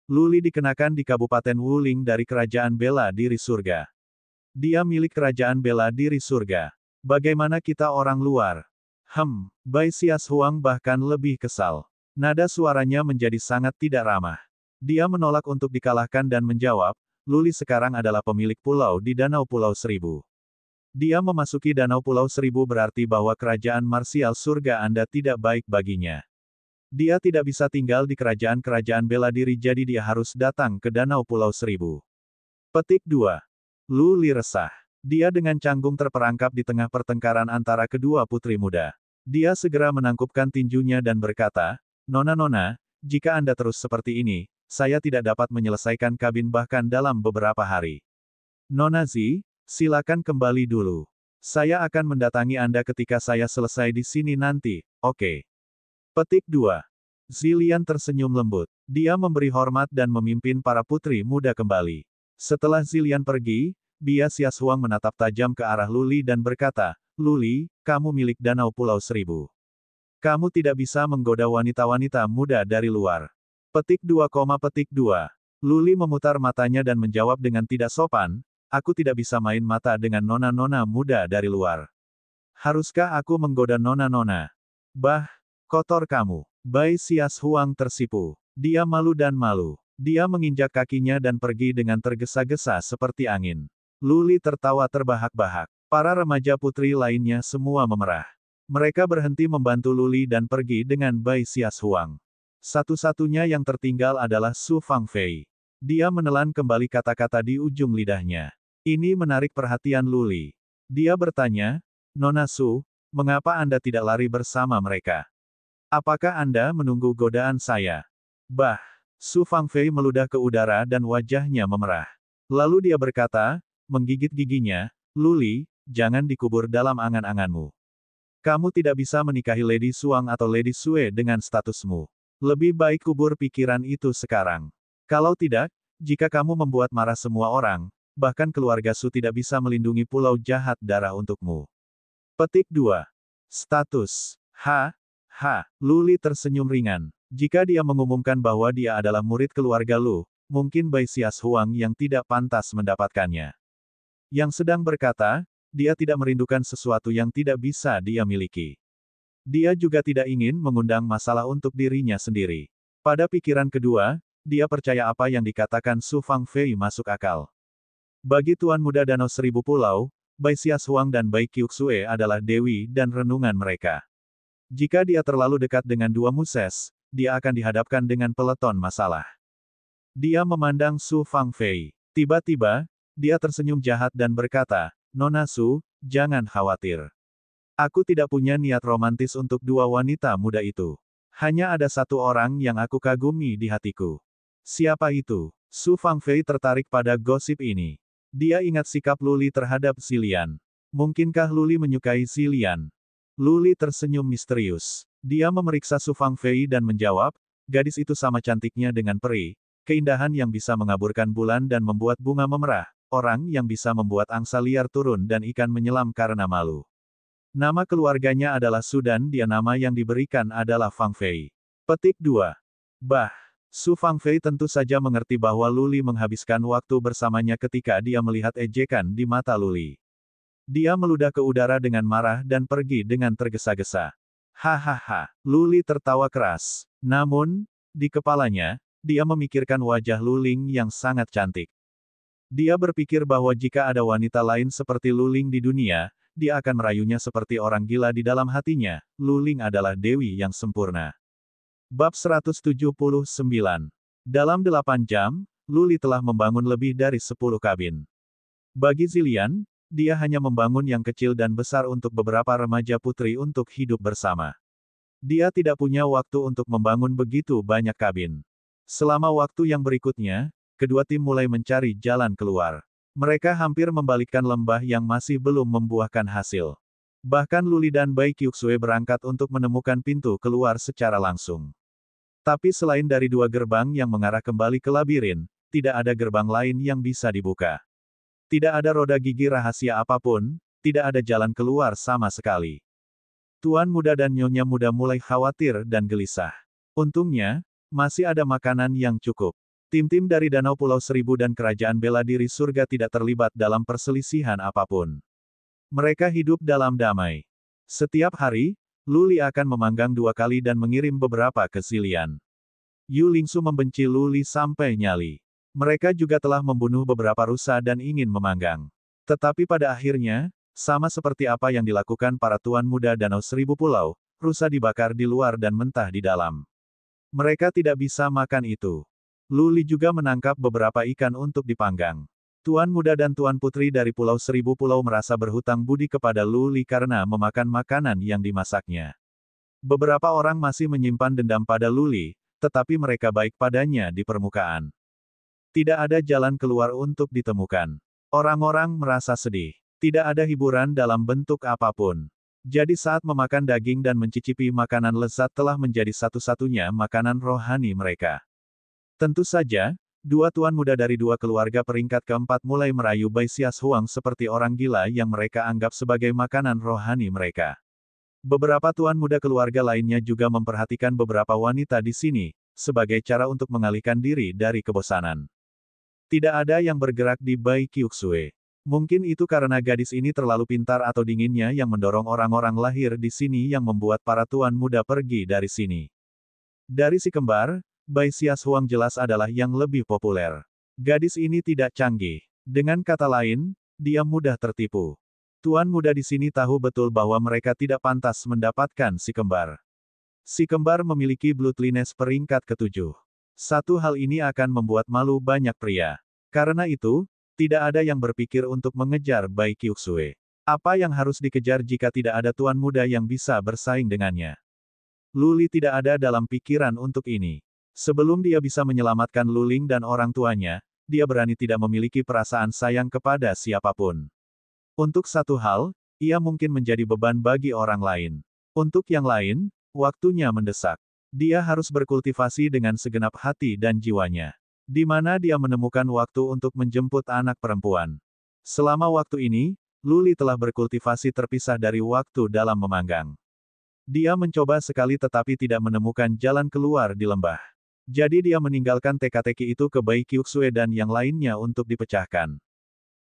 Luli dikenakan di Kabupaten Wuling dari Kerajaan Bela Diri Surga. Dia milik Kerajaan Bela Diri Surga. Bagaimana kita orang luar? Bai Xias Huang bahkan lebih kesal. Nada suaranya menjadi sangat tidak ramah. Dia menolak untuk dikalahkan dan menjawab, Luli sekarang adalah pemilik pulau di Danau Pulau Seribu. Dia memasuki Danau Pulau Seribu berarti bahwa Kerajaan Martial Surga Anda tidak baik baginya. Dia tidak bisa tinggal di kerajaan-kerajaan bela diri jadi dia harus datang ke Danau Pulau Seribu. Petik 2. Luli resah. Dia dengan canggung terperangkap di tengah pertengkaran antara kedua putri muda. Dia segera menangkupkan tinjunya dan berkata, Nona-nona, jika Anda terus seperti ini, saya tidak dapat menyelesaikan kabin bahkan dalam beberapa hari. Nona Zi, silakan kembali dulu. Saya akan mendatangi Anda ketika saya selesai di sini nanti, oke? Petik 2. Zilian tersenyum lembut. Dia memberi hormat dan memimpin para putri muda kembali. Setelah Zilian pergi, Bai Xias Huang menatap tajam ke arah Luli dan berkata, Luli, kamu milik Danau Pulau Seribu. Kamu tidak bisa menggoda wanita-wanita muda dari luar. Petik 2, petik 2. Luli memutar matanya dan menjawab dengan tidak sopan, aku tidak bisa main mata dengan nona-nona muda dari luar. Haruskah aku menggoda nona-nona? Bah, kotor kamu. Bai Xias Huang tersipu. Dia malu dan malu. Dia menginjak kakinya dan pergi dengan tergesa-gesa seperti angin. Luli tertawa terbahak-bahak. Para remaja putri lainnya semua memerah. Mereka berhenti membantu Luli dan pergi dengan Bai Xias Huang. Satu-satunya yang tertinggal adalah Su Fangfei. Dia menelan kembali kata-kata di ujung lidahnya. Ini menarik perhatian Luli. Dia bertanya, Nona Su, mengapa Anda tidak lari bersama mereka? Apakah Anda menunggu godaan saya? Bah, Su Fangfei meludah ke udara dan wajahnya memerah. Lalu dia berkata, menggigit giginya, Luli, jangan dikubur dalam angan-anganmu. Kamu tidak bisa menikahi Lady Suang atau Lady Sue dengan statusmu. Lebih baik kubur pikiran itu sekarang. Kalau tidak, jika kamu membuat marah semua orang, bahkan keluarga Su tidak bisa melindungi pulau jahat darah untukmu. Petik 2. Status. Luli tersenyum ringan. Jika dia mengumumkan bahwa dia adalah murid keluarga Lu, mungkin Bai Xias Huang yang tidak pantas mendapatkannya. Yang sedang berkata, dia tidak merindukan sesuatu yang tidak bisa dia miliki. Dia juga tidak ingin mengundang masalah untuk dirinya sendiri. Pada pikiran kedua, dia percaya apa yang dikatakan Su Fangfei masuk akal. Bagi Tuan Muda Danau Seribu Pulau, Bai Xias Huang dan Bai Qiuxue adalah dewi dan renungan mereka. Jika dia terlalu dekat dengan dua muses, dia akan dihadapkan dengan peleton masalah. Dia memandang Su Fangfei. Tiba-tiba, dia tersenyum jahat dan berkata, Nona Su, jangan khawatir. Aku tidak punya niat romantis untuk dua wanita muda itu. Hanya ada satu orang yang aku kagumi di hatiku. Siapa itu? Su Fangfei tertarik pada gosip ini. Dia ingat sikap Luli terhadap Zilian. Mungkinkah Luli menyukai Zilian? Luli tersenyum misterius. Dia memeriksa Su Fangfei dan menjawab, gadis itu sama cantiknya dengan peri, keindahan yang bisa mengaburkan bulan dan membuat bunga memerah, orang yang bisa membuat angsa liar turun dan ikan menyelam karena malu. Nama keluarganya adalah Su dan dia nama yang diberikan adalah Fangfei. Petik 2. Su Fangfei tentu saja mengerti bahwa Luli menghabiskan waktu bersamanya ketika dia melihat ejekan di mata Luli. Dia meludah ke udara dengan marah dan pergi dengan tergesa-gesa. Hahaha, Luli tertawa keras. Namun, di kepalanya, dia memikirkan wajah Luling yang sangat cantik. Dia berpikir bahwa jika ada wanita lain seperti Luling di dunia, dia akan merayunya seperti orang gila di dalam hatinya. Luling adalah dewi yang sempurna. Bab 179. Dalam 8 jam, Luli telah membangun lebih dari 10 kabin. Bagi Zilian, dia hanya membangun yang kecil dan besar untuk beberapa remaja putri untuk hidup bersama. Dia tidak punya waktu untuk membangun begitu banyak kabin. Selama waktu yang berikutnya, kedua tim mulai mencari jalan keluar. Mereka hampir membalikkan lembah yang masih belum membuahkan hasil. Bahkan Luli dan Bai Qiuxue berangkat untuk menemukan pintu keluar secara langsung. Tapi selain dari dua gerbang yang mengarah kembali ke labirin, tidak ada gerbang lain yang bisa dibuka. Tidak ada roda gigi rahasia apapun, tidak ada jalan keluar sama sekali. Tuan Muda dan Nyonya Muda mulai khawatir dan gelisah. Untungnya, masih ada makanan yang cukup. Tim-tim dari Danau Pulau Seribu dan Kerajaan Bela Diri Surga tidak terlibat dalam perselisihan apapun. Mereka hidup dalam damai. Setiap hari, Luli akan memanggang 2 kali dan mengirim beberapa ke Zilian. Yu Lingsu membenci Luli sampai nyali. Mereka juga telah membunuh beberapa rusa dan ingin memanggang. Tetapi pada akhirnya, sama seperti apa yang dilakukan para Tuan Muda Danau Seribu Pulau, rusa dibakar di luar dan mentah di dalam. Mereka tidak bisa makan itu. Luli juga menangkap beberapa ikan untuk dipanggang. Tuan Muda dan Tuan Putri dari Pulau Seribu Pulau merasa berhutang budi kepada Luli karena memakan makanan yang dimasaknya. Beberapa orang masih menyimpan dendam pada Luli, tetapi mereka baik padanya di permukaan. Tidak ada jalan keluar untuk ditemukan. Orang-orang merasa sedih. Tidak ada hiburan dalam bentuk apapun. Jadi saat memakan daging dan mencicipi makanan lezat telah menjadi satu-satunya makanan rohani mereka. Tentu saja, 2 tuan muda dari 2 keluarga peringkat keempat mulai merayu Bai Xias Huang seperti orang gila yang mereka anggap sebagai makanan rohani mereka. Beberapa tuan muda keluarga lainnya juga memperhatikan beberapa wanita di sini, sebagai cara untuk mengalihkan diri dari kebosanan. Tidak ada yang bergerak di Bai Qiuxue. Mungkin itu karena gadis ini terlalu pintar atau dinginnya yang mendorong orang-orang lahir di sini yang membuat para tuan muda pergi dari sini. Dari si kembar, Bai Xias Huang jelas adalah yang lebih populer. Gadis ini tidak canggih. Dengan kata lain, dia mudah tertipu. Tuan muda di sini tahu betul bahwa mereka tidak pantas mendapatkan si kembar. Si kembar memiliki bloodliness peringkat ke-7. Satu hal ini akan membuat malu banyak pria. Karena itu, tidak ada yang berpikir untuk mengejar Bai Qiuxue. Apa yang harus dikejar jika tidak ada tuan muda yang bisa bersaing dengannya? Luli tidak ada dalam pikiran untuk ini. Sebelum dia bisa menyelamatkan Luling dan orang tuanya, dia berani tidak memiliki perasaan sayang kepada siapapun. Untuk satu hal, ia mungkin menjadi beban bagi orang lain. Untuk yang lain, waktunya mendesak. Dia harus berkultivasi dengan segenap hati dan jiwanya. Di mana dia menemukan waktu untuk menjemput anak perempuan. Selama waktu ini, Luli telah berkultivasi terpisah dari waktu dalam memanggang. Dia mencoba sekali tetapi tidak menemukan jalan keluar di lembah. Jadi dia meninggalkan teka-teki itu ke Bai Qiuxue dan yang lainnya untuk dipecahkan.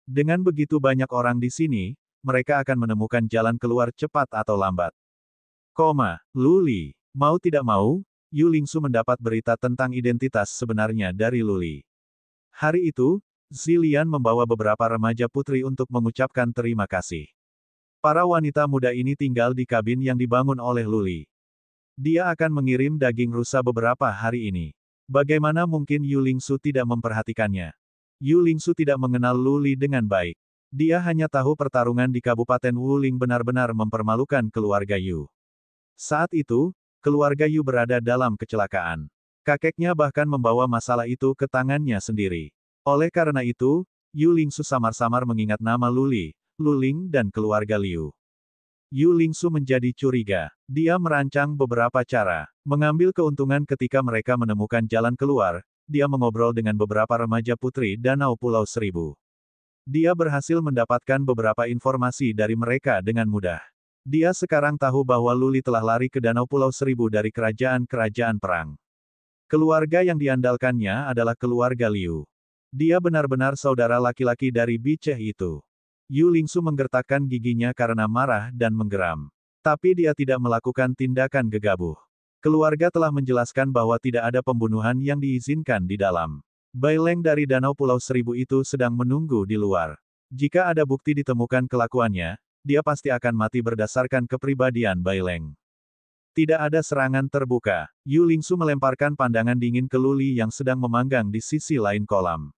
Dengan begitu banyak orang di sini, mereka akan menemukan jalan keluar cepat atau lambat. Luli. Mau tidak mau, Yu Lingsu mendapat berita tentang identitas sebenarnya dari Luli. Hari itu, Zilian membawa beberapa remaja putri untuk mengucapkan terima kasih. Para wanita muda ini tinggal di kabin yang dibangun oleh Luli. Dia akan mengirim daging rusa beberapa hari ini. Bagaimana mungkin Yu Lingsu tidak memperhatikannya? Yu Lingsu tidak mengenal Luli dengan baik. Dia hanya tahu pertarungan di Kabupaten Wuling benar-benar mempermalukan keluarga Yu. Saat itu, keluarga Yu berada dalam kecelakaan. Kakeknya bahkan membawa masalah itu ke tangannya sendiri. Oleh karena itu, Yu Lingsu samar-samar mengingat nama Luli, Luling dan keluarga Liu. Yu Lingsu menjadi curiga. Dia merancang beberapa cara, mengambil keuntungan ketika mereka menemukan jalan keluar. Dia mengobrol dengan beberapa remaja putri Danau Pulau Seribu. Dia berhasil mendapatkan beberapa informasi dari mereka dengan mudah. Dia sekarang tahu bahwa Luli telah lari ke Danau Pulau Seribu dari kerajaan-kerajaan perang. Keluarga yang diandalkannya adalah keluarga Liu. Dia benar-benar saudara laki-laki dari biceh itu. Yu Lingsu menggertakkan giginya karena marah dan menggeram. Tapi dia tidak melakukan tindakan gegabah. Keluarga telah menjelaskan bahwa tidak ada pembunuhan yang diizinkan di dalam. Bai Leng dari Danau Pulau Seribu itu sedang menunggu di luar. Jika ada bukti ditemukan kelakuannya, dia pasti akan mati berdasarkan kepribadian Bai Leng. Tidak ada serangan terbuka. Yu Lingsu melemparkan pandangan dingin ke Luli yang sedang memanggang di sisi lain kolam.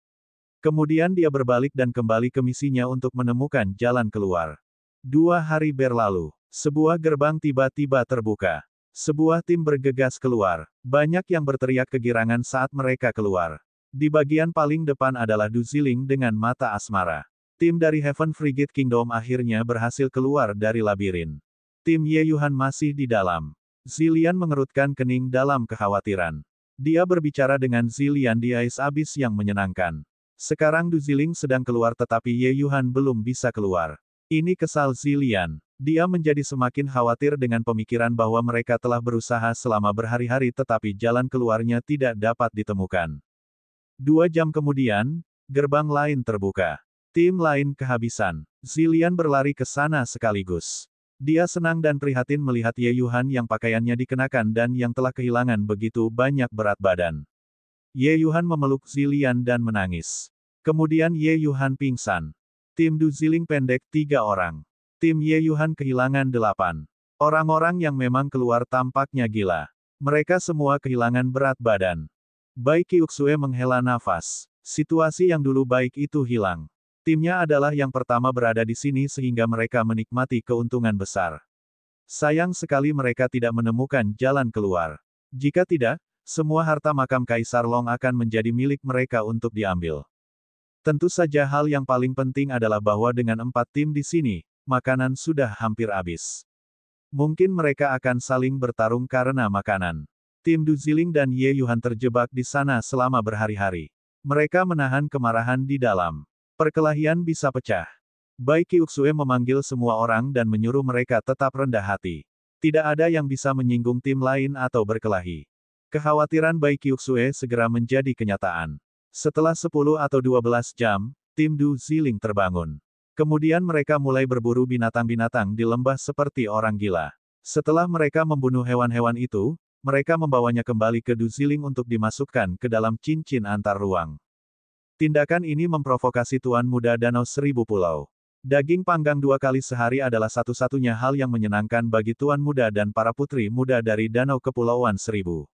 Kemudian dia berbalik dan kembali ke misinya untuk menemukan jalan keluar. 2 hari berlalu. Sebuah gerbang tiba-tiba terbuka. Sebuah tim bergegas keluar. Banyak yang berteriak kegirangan saat mereka keluar. Di bagian paling depan adalah Du Ziling dengan mata asmara. Tim dari Heaven Frigate Kingdom akhirnya berhasil keluar dari labirin. Tim Ye Yuhan masih di dalam. Zilian mengerutkan kening dalam kekhawatiran. Dia berbicara dengan Zilian di ais abis yang menyenangkan. Sekarang Du Ziling sedang keluar tetapi Ye Yuhan belum bisa keluar. Ini kesal Zilian. Dia menjadi semakin khawatir dengan pemikiran bahwa mereka telah berusaha selama berhari-hari tetapi jalan keluarnya tidak dapat ditemukan. 2 jam kemudian, gerbang lain terbuka. Tim lain kehabisan. Zilian berlari ke sana sekaligus. Dia senang dan prihatin melihat Ye Yuhan yang pakaiannya dikenakan dan yang telah kehilangan begitu banyak berat badan. Ye Yuhan memeluk Zilian dan menangis. Kemudian Ye Yuhan pingsan. Tim Du Ziling pendek 3 orang. Tim Ye Yuhan kehilangan 8. Orang-orang yang memang keluar tampaknya gila. Mereka semua kehilangan berat badan. Bai Qiuxue menghela nafas. Situasi yang dulu baik itu hilang. Timnya adalah yang pertama berada di sini sehingga mereka menikmati keuntungan besar. Sayang sekali mereka tidak menemukan jalan keluar. Jika tidak, semua harta makam Kaisar Long akan menjadi milik mereka untuk diambil. Tentu saja hal yang paling penting adalah bahwa dengan 4 tim di sini, makanan sudah hampir habis. Mungkin mereka akan saling bertarung karena makanan. Tim Du Ziling dan Ye Yuhan terjebak di sana selama berhari-hari. Mereka menahan kemarahan di dalam. Perkelahian bisa pecah. Bai Qiuxue memanggil semua orang dan menyuruh mereka tetap rendah hati. Tidak ada yang bisa menyinggung tim lain atau berkelahi. Kekhawatiran Bai Qiuxue segera menjadi kenyataan. Setelah 10 atau 12 jam, tim Du Ziling terbangun. Kemudian mereka mulai berburu binatang-binatang di lembah seperti orang gila. Setelah mereka membunuh hewan-hewan itu, mereka membawanya kembali ke Du Ziling untuk dimasukkan ke dalam cincin antar ruang. Tindakan ini memprovokasi Tuan Muda Danau Seribu Pulau. Daging panggang 2 kali sehari adalah satu-satunya hal yang menyenangkan bagi Tuan Muda dan para putri muda dari Danau Kepulauan Seribu.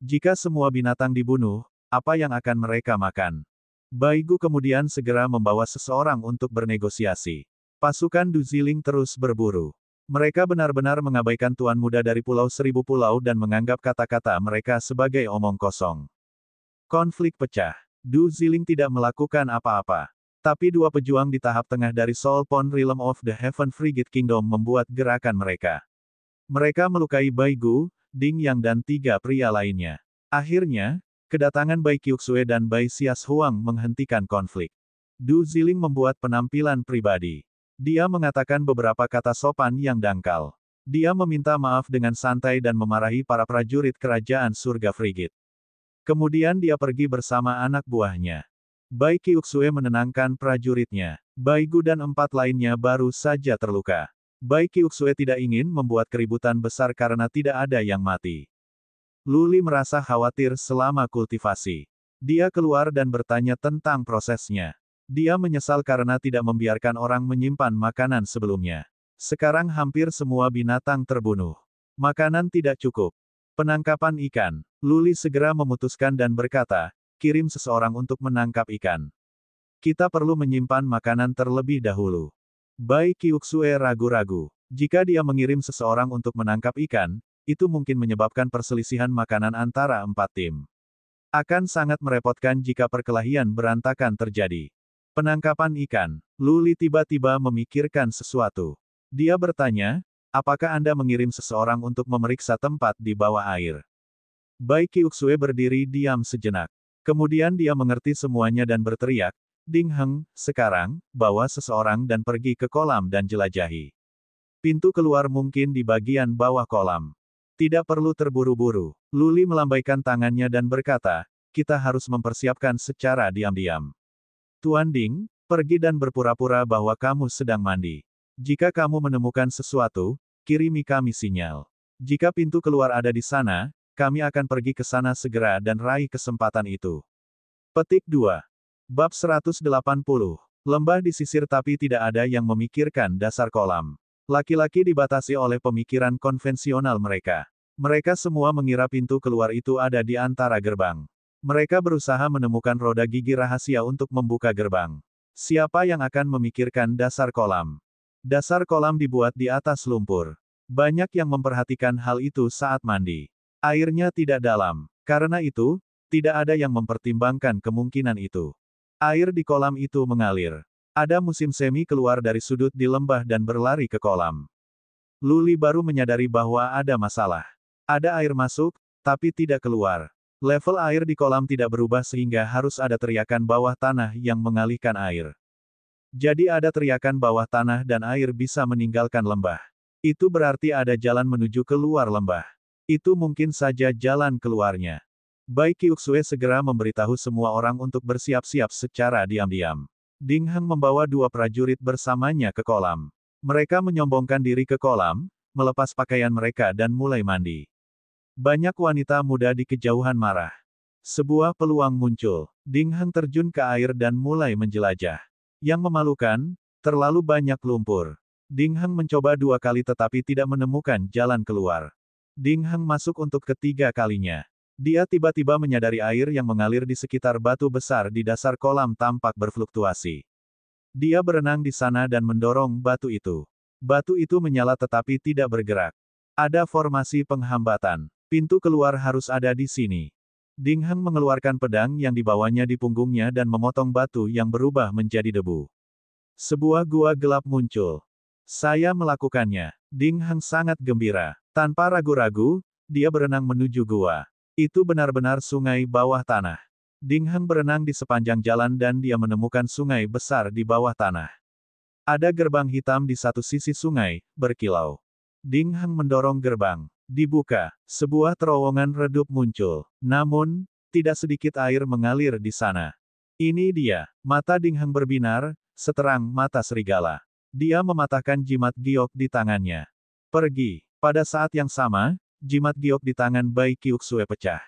Jika semua binatang dibunuh, apa yang akan mereka makan? Bai Gu kemudian segera membawa seseorang untuk bernegosiasi. Pasukan Du Ziling terus berburu. Mereka benar-benar mengabaikan Tuan Muda dari Pulau Seribu Pulau dan menganggap kata-kata mereka sebagai omong kosong. Konflik pecah. Du Ziling tidak melakukan apa-apa. Tapi dua pejuang di tahap tengah dari Soul Pond Realm of the Heaven Frigate Kingdom membuat gerakan mereka. Mereka melukai Bai Gu, Ding Yang dan tiga pria lainnya. Akhirnya, kedatangan Bai Qiuxue dan Bai Xias Huang menghentikan konflik. Du Ziling membuat penampilan pribadi. Dia mengatakan beberapa kata sopan yang dangkal. Dia meminta maaf dengan santai dan memarahi para prajurit kerajaan surga Frigate. Kemudian dia pergi bersama anak buahnya. Bai Qiuxue menenangkan prajuritnya. Bai Gu dan 4 lainnya baru saja terluka. Bai Qiuxue tidak ingin membuat keributan besar karena tidak ada yang mati. Lu Li merasa khawatir selama kultivasi. Dia keluar dan bertanya tentang prosesnya. Dia menyesal karena tidak membiarkan orang menyimpan makanan sebelumnya. Sekarang hampir semua binatang terbunuh. Makanan tidak cukup. Penangkapan ikan. Lu Li segera memutuskan dan berkata, kirim seseorang untuk menangkap ikan. Kita perlu menyimpan makanan terlebih dahulu. Bai Qiuxue ragu-ragu. Jika dia mengirim seseorang untuk menangkap ikan, itu mungkin menyebabkan perselisihan makanan antara 4 tim. Akan sangat merepotkan jika perkelahian berantakan terjadi. Penangkapan ikan. Lu Li tiba-tiba memikirkan sesuatu. Dia bertanya, apakah Anda mengirim seseorang untuk memeriksa tempat di bawah air? Bai Qiuxue berdiri diam sejenak. Kemudian dia mengerti semuanya dan berteriak, Ding Heng, sekarang, bawa seseorang dan pergi ke kolam dan jelajahi. Pintu keluar mungkin di bagian bawah kolam. Tidak perlu terburu-buru. Lu Li melambaikan tangannya dan berkata, kita harus mempersiapkan secara diam-diam. Tuan Ding, pergi dan berpura-pura bahwa kamu sedang mandi. Jika kamu menemukan sesuatu, kirimi kami sinyal. Jika pintu keluar ada di sana, kami akan pergi ke sana segera dan raih kesempatan itu. Petik 2. Bab 180. Lembah disisir tapi tidak ada yang memikirkan dasar kolam. Laki-laki dibatasi oleh pemikiran konvensional mereka. Mereka semua mengira pintu keluar itu ada di antara gerbang. Mereka berusaha menemukan roda gigi rahasia untuk membuka gerbang. Siapa yang akan memikirkan dasar kolam? Dasar kolam dibuat di atas lumpur. Banyak yang memperhatikan hal itu saat mandi. Airnya tidak dalam. Karena itu, tidak ada yang mempertimbangkan kemungkinan itu. Air di kolam itu mengalir. Ada musim semi keluar dari sudut di lembah dan berlari ke kolam. Lu Li baru menyadari bahwa ada masalah. Ada air masuk, tapi tidak keluar. Level air di kolam tidak berubah sehingga harus ada teriakan bawah tanah yang mengalihkan air. Jadi ada teriakan bawah tanah dan air bisa meninggalkan lembah. Itu berarti ada jalan menuju keluar lembah. Itu mungkin saja jalan keluarnya. Bai Qiuxue segera memberitahu semua orang untuk bersiap-siap secara diam-diam. Ding Heng membawa 2 prajurit bersamanya ke kolam. Mereka menyombongkan diri ke kolam, melepas pakaian mereka dan mulai mandi. Banyak wanita muda di kejauhan marah. Sebuah peluang muncul. Ding Heng terjun ke air dan mulai menjelajah. Yang memalukan, terlalu banyak lumpur. Ding Heng mencoba 2 kali tetapi tidak menemukan jalan keluar. Ding Heng masuk untuk ketiga kalinya. Dia tiba-tiba menyadari air yang mengalir di sekitar batu besar di dasar kolam tampak berfluktuasi. Dia berenang di sana dan mendorong batu itu. Batu itu menyala tetapi tidak bergerak. Ada formasi penghambatan. Pintu keluar harus ada di sini. Ding Heng mengeluarkan pedang yang dibawanya di punggungnya dan memotong batu yang berubah menjadi debu. Sebuah gua gelap muncul. Saya melakukannya. Ding Heng sangat gembira. Tanpa ragu-ragu, dia berenang menuju gua. Itu benar-benar sungai bawah tanah. Ding Heng berenang di sepanjang jalan dan dia menemukan sungai besar di bawah tanah. Ada gerbang hitam di satu sisi sungai, berkilau. Ding Heng mendorong gerbang. Dibuka. Sebuah terowongan redup muncul. Namun, tidak sedikit air mengalir di sana. Ini dia. Mata Ding Heng berbinar, seterang mata serigala. Dia mematahkan jimat giok di tangannya. Pergi. Pada saat yang sama, jimat giok di tangan Bai Qiuxue pecah.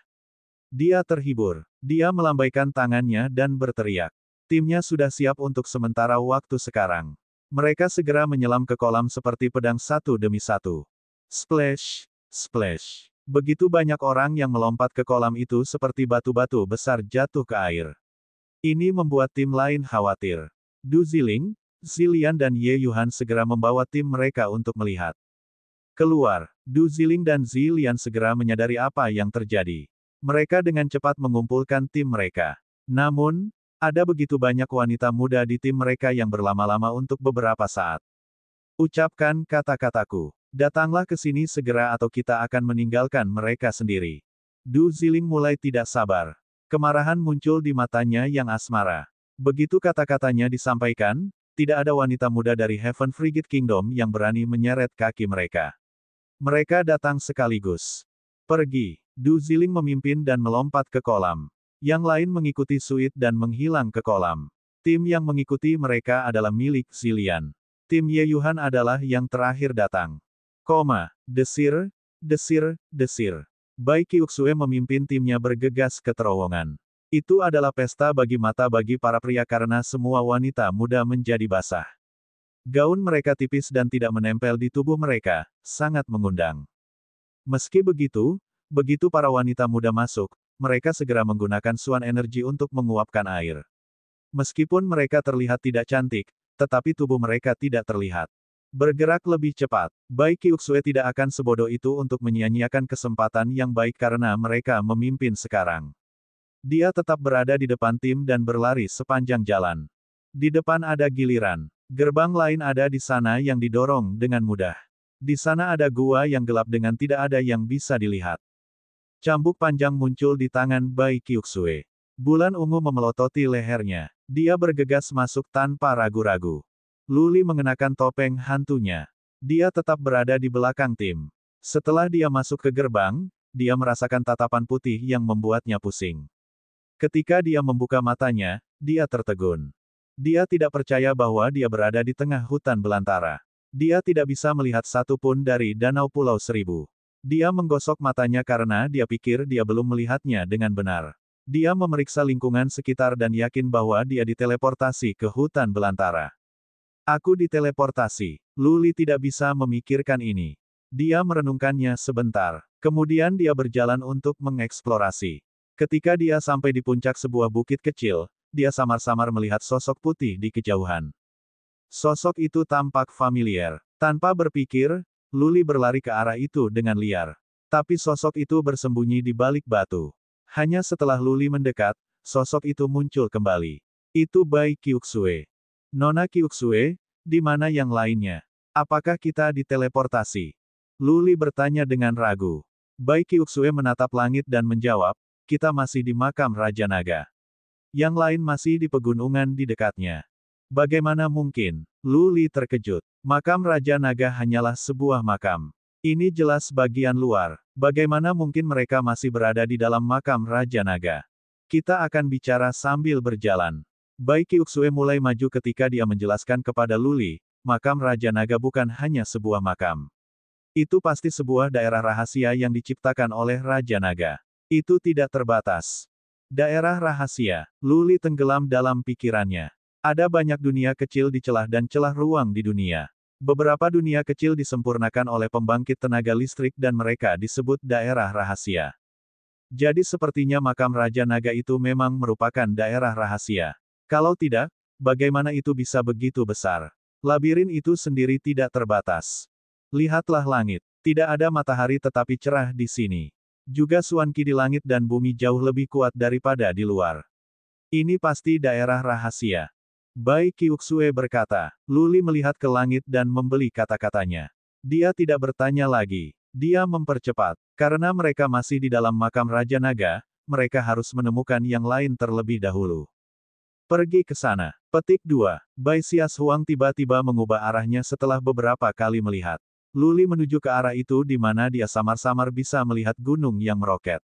Dia terhibur. Dia melambaikan tangannya dan berteriak. Timnya sudah siap untuk sementara waktu sekarang. Mereka segera menyelam ke kolam seperti pedang satu demi satu. Splash, splash. Begitu banyak orang yang melompat ke kolam itu seperti batu-batu besar jatuh ke air. Ini membuat tim lain khawatir. Du Ziling, Zilian dan Ye Yuhan segera membawa tim mereka untuk melihat. Keluar. Du Ziling dan Zilian segera menyadari apa yang terjadi. Mereka dengan cepat mengumpulkan tim mereka. Namun, ada begitu banyak wanita muda di tim mereka yang berlama-lama untuk beberapa saat. Ucapkan kata-kataku. Datanglah ke sini segera atau kita akan meninggalkan mereka sendiri. Du Ziling mulai tidak sabar. Kemarahan muncul di matanya yang asmara. Begitu kata-katanya disampaikan, tidak ada wanita muda dari Heaven Frigid Kingdom yang berani menyeret kaki mereka. Mereka datang sekaligus. Pergi. Du Ziling memimpin dan melompat ke kolam. Yang lain mengikuti Suit dan menghilang ke kolam. Tim yang mengikuti mereka adalah milik Zilian. Tim Ye Yuhan adalah yang terakhir datang. Desir, desir, desir. Bai Qiuxue memimpin timnya bergegas ke terowongan. Itu adalah pesta bagi mata bagi para pria karena semua wanita muda menjadi basah. Gaun mereka tipis dan tidak menempel di tubuh mereka, sangat mengundang. Meski begitu, begitu para wanita muda masuk, mereka segera menggunakan Swan Energy untuk menguapkan air. Meskipun mereka terlihat tidak cantik, tetapi tubuh mereka tidak terlihat. Bergerak lebih cepat. Bai Qiuxue tidak akan sebodoh itu untuk menyia-nyiakan kesempatan yang baik karena mereka memimpin sekarang. Dia tetap berada di depan tim dan berlari sepanjang jalan. Di depan ada giliran. Gerbang lain ada di sana yang didorong dengan mudah. Di sana ada gua yang gelap dengan tidak ada yang bisa dilihat. Cambuk panjang muncul di tangan Bai Qiuxue. Bulan ungu memelototi lehernya. Dia bergegas masuk tanpa ragu-ragu. Luli mengenakan topeng hantunya. Dia tetap berada di belakang tim. Setelah dia masuk ke gerbang, dia merasakan tatapan putih yang membuatnya pusing. Ketika dia membuka matanya, dia tertegun. Dia tidak percaya bahwa dia berada di tengah hutan belantara. Dia tidak bisa melihat satu pun dari Danau Pulau Seribu. Dia menggosok matanya karena dia pikir dia belum melihatnya dengan benar. Dia memeriksa lingkungan sekitar dan yakin bahwa dia diteleportasi ke hutan belantara. Aku diteleportasi. Luli tidak bisa memikirkan ini. Dia merenungkannya sebentar. Kemudian dia berjalan untuk mengeksplorasi. Ketika dia sampai di puncak sebuah bukit kecil, dia samar-samar melihat sosok putih di kejauhan. Sosok itu tampak familiar. Tanpa berpikir, Luli berlari ke arah itu dengan liar. Tapi sosok itu bersembunyi di balik batu. Hanya setelah Luli mendekat, sosok itu muncul kembali. Itu Bai Qiuxue. Nona Qiuxue, di mana yang lainnya? Apakah kita diteleportasi? Luli bertanya dengan ragu. Bai Qiuxue menatap langit dan menjawab, kita masih di makam Raja Naga. Yang lain masih di pegunungan di dekatnya. Bagaimana mungkin? Luli terkejut. Makam Raja Naga hanyalah sebuah makam. Ini jelas bagian luar. Bagaimana mungkin mereka masih berada di dalam makam Raja Naga? Kita akan bicara sambil berjalan. Bai Qiuxue mulai maju ketika dia menjelaskan kepada Luli, makam Raja Naga bukan hanya sebuah makam. Itu pasti sebuah daerah rahasia yang diciptakan oleh Raja Naga. Itu tidak terbatas. Daerah rahasia. Luli tenggelam dalam pikirannya. Ada banyak dunia kecil di celah dan celah ruang di dunia. Beberapa dunia kecil disempurnakan oleh pembangkit tenaga listrik dan mereka disebut daerah rahasia. Jadi sepertinya makam Raja Naga itu memang merupakan daerah rahasia. Kalau tidak, bagaimana itu bisa begitu besar? Labirin itu sendiri tidak terbatas. Lihatlah langit. Tidak ada matahari tetapi cerah di sini. Juga Suanki di langit dan bumi jauh lebih kuat daripada di luar. Ini pasti daerah rahasia. Bai Qiuxue berkata. Luli melihat ke langit dan membeli kata-katanya. Dia tidak bertanya lagi. Dia mempercepat. Karena mereka masih di dalam makam Raja Naga, mereka harus menemukan yang lain terlebih dahulu. Pergi ke sana. Petik 2. Bai Sias Huang tiba-tiba mengubah arahnya setelah beberapa kali melihat. Luli menuju ke arah itu di mana dia samar-samar bisa melihat gunung yang meroket.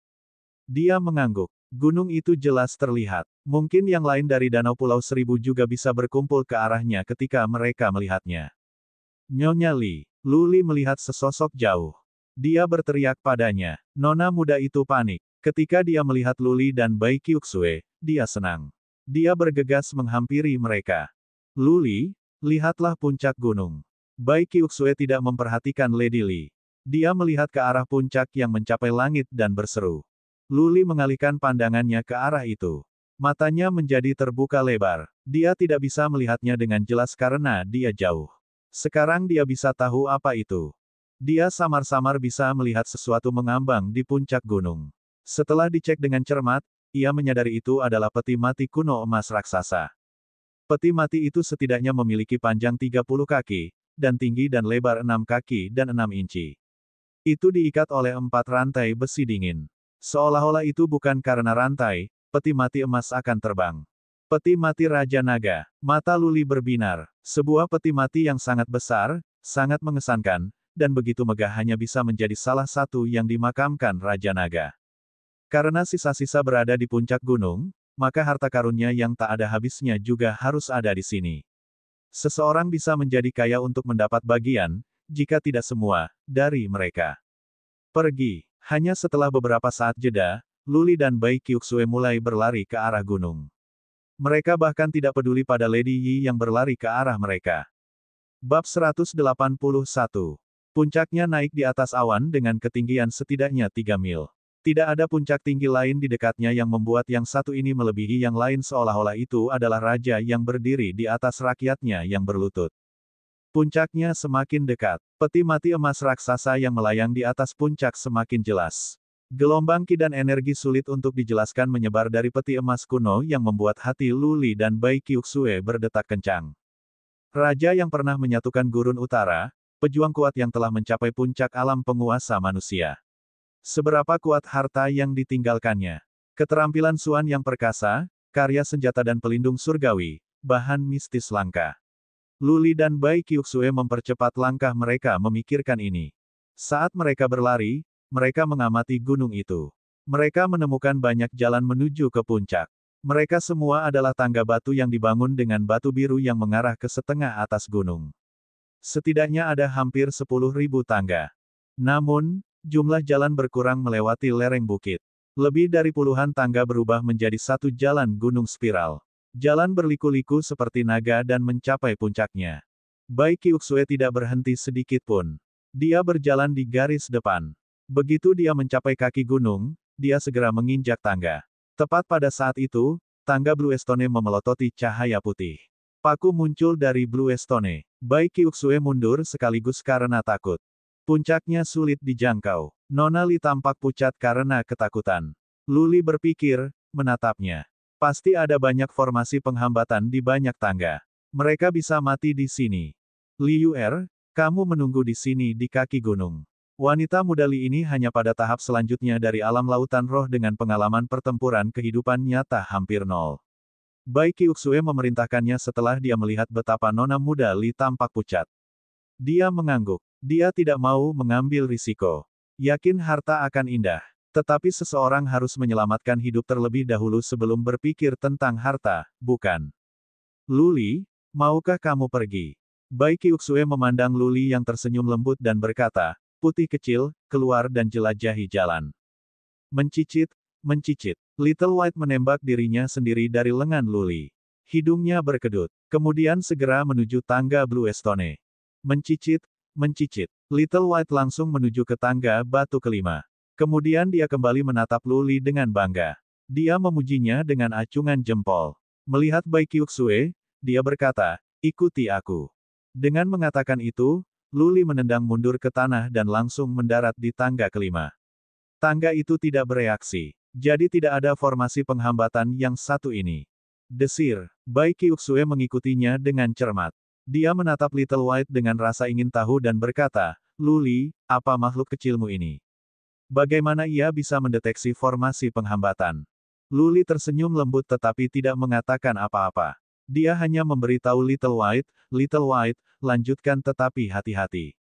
Dia mengangguk. Gunung itu jelas terlihat. Mungkin yang lain dari Danau Pulau Seribu juga bisa berkumpul ke arahnya ketika mereka melihatnya. Nyonya Li. Luli melihat sesosok jauh. Dia berteriak padanya. Nona muda itu panik. Ketika dia melihat Luli dan Bai Qiuxue, dia senang. Dia bergegas menghampiri mereka. Luli, lihatlah puncak gunung. Bai Qiuxue tidak memperhatikan Lady Li. Dia melihat ke arah puncak yang mencapai langit dan berseru. Luli mengalihkan pandangannya ke arah itu. Matanya menjadi terbuka lebar. Dia tidak bisa melihatnya dengan jelas karena dia jauh. Sekarang dia bisa tahu apa itu. Dia samar-samar bisa melihat sesuatu mengambang di puncak gunung. Setelah dicek dengan cermat, ia menyadari itu adalah peti mati kuno emas raksasa. Peti mati itu setidaknya memiliki panjang 30 kaki, dan tinggi dan lebar 6 kaki dan 6 inci. Itu diikat oleh 4 rantai besi dingin. Seolah-olah itu bukan karena rantai, peti mati emas akan terbang. Peti mati Raja Naga. Mata Luli berbinar. Sebuah peti mati yang sangat besar, sangat mengesankan, dan begitu megah hanya bisa menjadi salah satu yang dimakamkan Raja Naga. Karena sisa-sisa berada di puncak gunung, maka harta karunnya yang tak ada habisnya juga harus ada di sini. Seseorang bisa menjadi kaya untuk mendapat bagian, jika tidak semua, dari mereka. Pergi. Hanya setelah beberapa saat jeda, Luli dan Bai Qiuxue mulai berlari ke arah gunung. Mereka bahkan tidak peduli pada Lady Yi yang berlari ke arah mereka. Bab 181. Puncaknya naik di atas awan dengan ketinggian setidaknya 3 mil. Tidak ada puncak tinggi lain di dekatnya yang membuat yang satu ini melebihi yang lain seolah-olah itu adalah raja yang berdiri di atas rakyatnya yang berlutut. Puncaknya semakin dekat. Peti mati emas raksasa yang melayang di atas puncak semakin jelas. Gelombang ki dan energi sulit untuk dijelaskan menyebar dari peti emas kuno yang membuat hati Luli dan Bai Qiuxue berdetak kencang. Raja yang pernah menyatukan gurun utara, pejuang kuat yang telah mencapai puncak alam penguasa manusia. Seberapa kuat harta yang ditinggalkannya? Keterampilan Suan yang perkasa, karya senjata dan pelindung surgawi, bahan mistis langka. Luli dan Bai Qiuxue mempercepat langkah mereka memikirkan ini. Saat mereka berlari, mereka mengamati gunung itu. Mereka menemukan banyak jalan menuju ke puncak. Mereka semua adalah tangga batu yang dibangun dengan batu biru yang mengarah ke setengah atas gunung. Setidaknya ada hampir 10.000 tangga. Namun, jumlah jalan berkurang melewati lereng bukit. Lebih dari puluhan tangga berubah menjadi satu jalan gunung spiral. Jalan berliku-liku seperti naga dan mencapai puncaknya. Bai Qiuxue tidak berhenti sedikit pun. Dia berjalan di garis depan. Begitu dia mencapai kaki gunung, dia segera menginjak tangga. Tepat pada saat itu, tangga Blue Stone memelototi cahaya putih. Paku muncul dari Blue Stone. Bai Qiuxue mundur sekaligus karena takut. Puncaknya sulit dijangkau. Nona Li tampak pucat karena ketakutan. Luli berpikir, menatapnya. Pasti ada banyak formasi penghambatan di banyak tangga. Mereka bisa mati di sini. Li Yuer, kamu menunggu di sini di kaki gunung. Wanita muda Li ini hanya pada tahap selanjutnya dari alam lautan roh dengan pengalaman pertempuran kehidupan nyata hampir nol. Bai Qiuxue memerintahkannya setelah dia melihat betapa nona muda Li tampak pucat. Dia mengangguk. Dia tidak mau mengambil risiko. Yakin harta akan indah. Tetapi seseorang harus menyelamatkan hidup terlebih dahulu sebelum berpikir tentang harta, bukan? Luli, maukah kamu pergi? Bai Qiuxue memandang Luli yang tersenyum lembut dan berkata, putih kecil, keluar dan jelajahi jalan. Mencicit, mencicit. Little White menembak dirinya sendiri dari lengan Luli. Hidungnya berkedut. Kemudian segera menuju tangga Blue Stone. Mencicit, mencicit. Little White langsung menuju ke tangga batu kelima. Kemudian dia kembali menatap Luli dengan bangga. Dia memujinya dengan acungan jempol. Melihat Bai Qiuxue, dia berkata, ikuti aku. Dengan mengatakan itu, Luli menendang mundur ke tanah dan langsung mendarat di tangga kelima. Tangga itu tidak bereaksi. Jadi tidak ada formasi penghambatan yang satu ini. Desir. Bai Qiuxue mengikutinya dengan cermat. Dia menatap Little White dengan rasa ingin tahu dan berkata, Luli, apa makhluk kecilmu ini? Bagaimana ia bisa mendeteksi formasi penghambatan? Luli tersenyum lembut tetapi tidak mengatakan apa-apa. Dia hanya memberitahu Little White, lanjutkan tetapi hati-hati.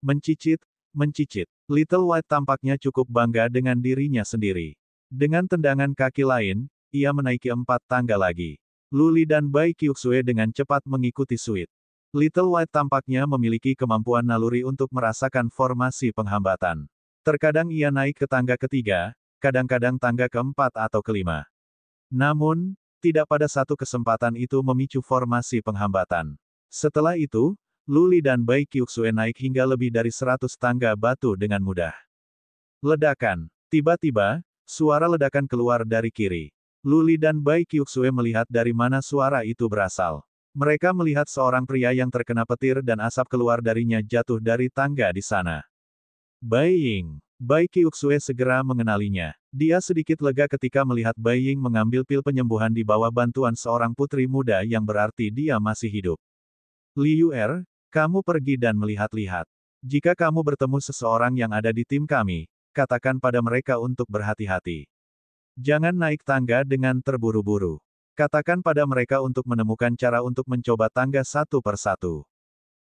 Mencicit, mencicit. Little White tampaknya cukup bangga dengan dirinya sendiri. Dengan tendangan kaki lain, ia menaiki 4 tangga lagi. Luli dan Bai Qiuxue dengan cepat mengikuti Suit. Little White tampaknya memiliki kemampuan naluri untuk merasakan formasi penghambatan. Terkadang ia naik ke tangga ketiga, kadang-kadang tangga keempat atau kelima. Namun, tidak pada satu kesempatan itu memicu formasi penghambatan. Setelah itu, Luli dan Bai Qiuxue naik hingga lebih dari 100 tangga batu dengan mudah. Ledakan. Tiba-tiba, suara ledakan keluar dari kiri. Luli dan Bai Qiuxue melihat dari mana suara itu berasal. Mereka melihat seorang pria yang terkena petir dan asap keluar darinya jatuh dari tangga di sana. Bai Ying. Bai Qiuxue segera mengenalinya. Dia sedikit lega ketika melihat Bai Ying mengambil pil penyembuhan di bawah bantuan seorang putri muda yang berarti dia masih hidup. Liu Er, kamu pergi dan melihat-lihat. Jika kamu bertemu seseorang yang ada di tim kami, katakan pada mereka untuk berhati-hati. Jangan naik tangga dengan terburu-buru. Katakan pada mereka untuk menemukan cara untuk mencoba tangga satu persatu.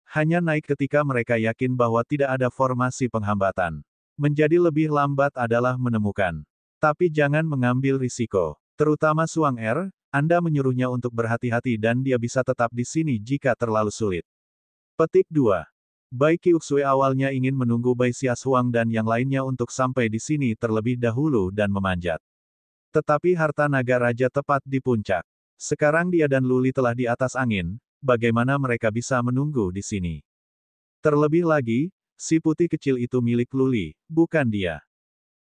Hanya naik ketika mereka yakin bahwa tidak ada formasi penghambatan. Menjadi lebih lambat adalah menemukan. Tapi jangan mengambil risiko. Terutama Suang Er, Anda menyuruhnya untuk berhati-hati dan dia bisa tetap di sini jika terlalu sulit. Petik 2. Bai Qiuxue awalnya ingin menunggu Bai Xiaohuang dan yang lainnya untuk sampai di sini terlebih dahulu dan memanjat. Tetapi harta naga raja tepat di puncak. Sekarang dia dan Luli telah di atas angin, bagaimana mereka bisa menunggu di sini? Terlebih lagi, si putih kecil itu milik Luli, bukan dia.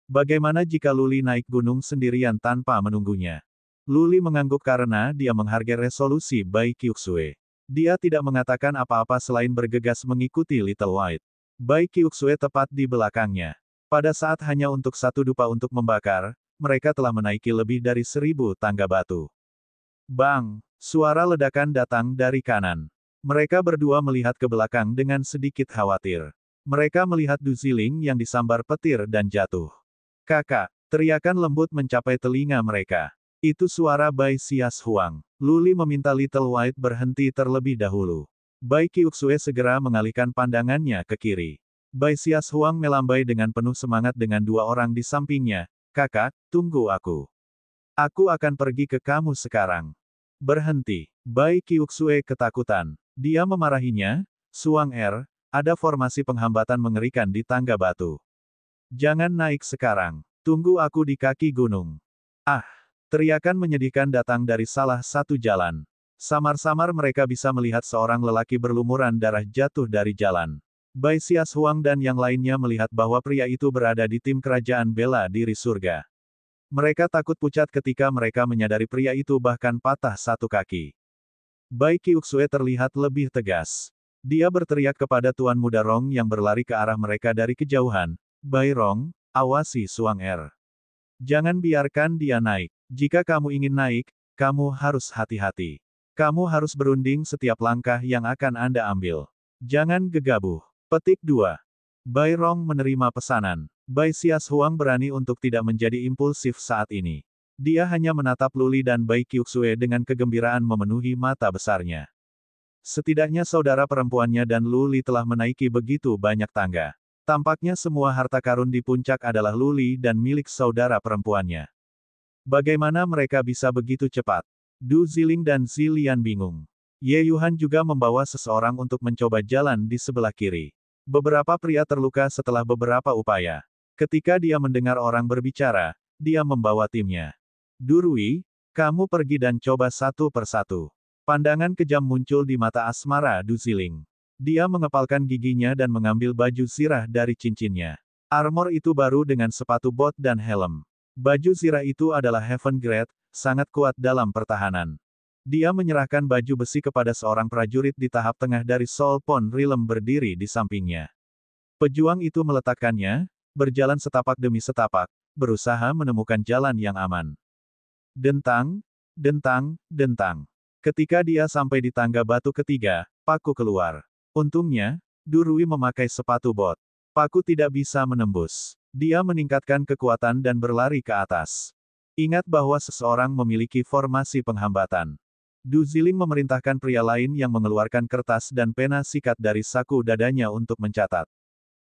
Bagaimana jika Luli naik gunung sendirian tanpa menunggunya? Luli mengangguk karena dia menghargai resolusi Bai Qiuxue. Dia tidak mengatakan apa-apa selain bergegas mengikuti Little White. Bai Qiuxue tepat di belakangnya. Pada saat hanya untuk satu dupa untuk membakar, mereka telah menaiki lebih dari 1000 tangga batu. Bang! Suara ledakan datang dari kanan. Mereka berdua melihat ke belakang dengan sedikit khawatir. Mereka melihat Du Ziling yang disambar petir dan jatuh. Kakak! Teriakan lembut mencapai telinga mereka. Itu suara Bai Xiaohuang. Luli meminta Little White berhenti terlebih dahulu. Bai Qiuxue segera mengalihkan pandangannya ke kiri. Bai Xiaohuang melambai dengan penuh semangat dengan dua orang di sampingnya. Kakak, tunggu aku. Aku akan pergi ke kamu sekarang. Berhenti. Bai Qiuxue ketakutan. Dia memarahinya. Suang Er, ada formasi penghambatan mengerikan di tangga batu. Jangan naik sekarang. Tunggu aku di kaki gunung. Ah! Teriakan menyedihkan datang dari salah satu jalan. Samar-samar mereka bisa melihat seorang lelaki berlumuran darah jatuh dari jalan. Bai Xiaohuang dan yang lainnya melihat bahwa pria itu berada di tim kerajaan bela diri surga. Mereka takut pucat ketika mereka menyadari pria itu bahkan patah satu kaki. Bai Qiuxue terlihat lebih tegas. Dia berteriak kepada Tuan Muda Rong yang berlari ke arah mereka dari kejauhan. Bai Rong, awasi Suang Er. Jangan biarkan dia naik. Jika kamu ingin naik, kamu harus hati-hati. Kamu harus berunding setiap langkah yang akan Anda ambil. Jangan gegabah. Petik 2. Bai Rong menerima pesanan. Bai Xiaohuang berani untuk tidak menjadi impulsif saat ini. Dia hanya menatap Luli dan Bai Qiuxue dengan kegembiraan memenuhi mata besarnya. Setidaknya saudara perempuannya dan Luli telah menaiki begitu banyak tangga. Tampaknya semua harta karun di puncak adalah Luli dan milik saudara perempuannya. Bagaimana mereka bisa begitu cepat? Du Ziling dan Zilian bingung. Ye Yuhan juga membawa seseorang untuk mencoba jalan di sebelah kiri. Beberapa pria terluka setelah beberapa upaya. Ketika dia mendengar orang berbicara, dia membawa timnya. Durui, kamu pergi dan coba satu persatu. Pandangan kejam muncul di mata asmara Du Ziling. Dia mengepalkan giginya dan mengambil baju zirah dari cincinnya. Armor itu baru dengan sepatu bot dan helm. Baju zirah itu adalah Heaven Grade, sangat kuat dalam pertahanan. Dia menyerahkan baju besi kepada seorang prajurit di tahap tengah dari Soul Pond Realm berdiri di sampingnya. Pejuang itu meletakkannya, berjalan setapak demi setapak, berusaha menemukan jalan yang aman. Dentang, dentang, dentang. Ketika dia sampai di tangga batu ketiga, paku keluar. Untungnya, Durui memakai sepatu bot. Paku tidak bisa menembus. Dia meningkatkan kekuatan dan berlari ke atas. Ingat bahwa seseorang memiliki formasi penghambatan. Du Ziling memerintahkan pria lain yang mengeluarkan kertas dan pena sikat dari saku dadanya untuk mencatat.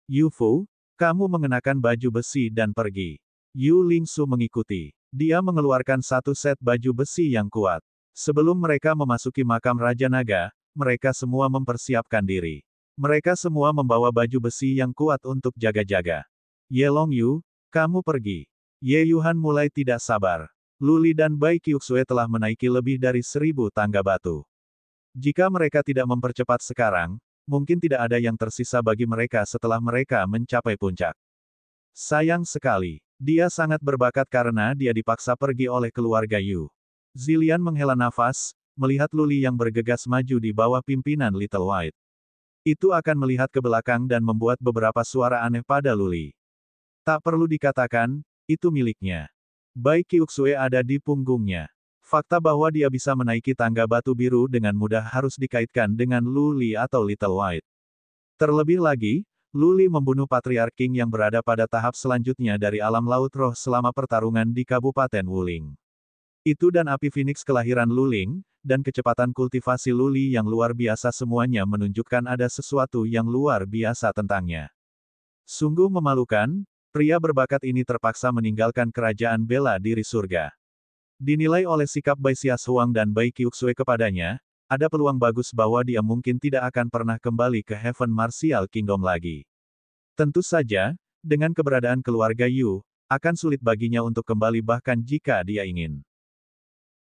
Yu Fu, kamu mengenakan baju besi dan pergi. Yu Lingsu mengikuti. Dia mengeluarkan satu set baju besi yang kuat. Sebelum mereka memasuki makam Raja Naga, mereka semua mempersiapkan diri. Mereka semua membawa baju besi yang kuat untuk jaga-jaga. Ye Longyu, kamu pergi. Ye Yuhan mulai tidak sabar. Luli dan Bai Qiuxue telah menaiki lebih dari 1000 tangga batu. Jika mereka tidak mempercepat sekarang, mungkin tidak ada yang tersisa bagi mereka setelah mereka mencapai puncak. Sayang sekali. Dia sangat berbakat karena dia dipaksa pergi oleh keluarga Yu. Zilian menghela nafas, melihat Luli yang bergegas maju di bawah pimpinan Little White. Itu akan melihat ke belakang dan membuat beberapa suara aneh pada Luli. Tak perlu dikatakan, itu miliknya. Bai Qiuxue ada di punggungnya. Fakta bahwa dia bisa menaiki tangga batu biru dengan mudah harus dikaitkan dengan Luli atau Little White. Terlebih lagi, Luli membunuh Patriark King yang berada pada tahap selanjutnya dari alam laut roh selama pertarungan di Kabupaten Wuling. Itu dan api Phoenix kelahiran Luling, dan kecepatan kultivasi Luli yang luar biasa semuanya menunjukkan ada sesuatu yang luar biasa tentangnya. Sungguh memalukan, pria berbakat ini terpaksa meninggalkan kerajaan bela diri surga. Dinilai oleh sikap Bai Xiaohuang dan Bai Qiuxue kepadanya, ada peluang bagus bahwa dia mungkin tidak akan pernah kembali ke Heaven Martial Kingdom lagi. Tentu saja, dengan keberadaan keluarga Yu, akan sulit baginya untuk kembali bahkan jika dia ingin.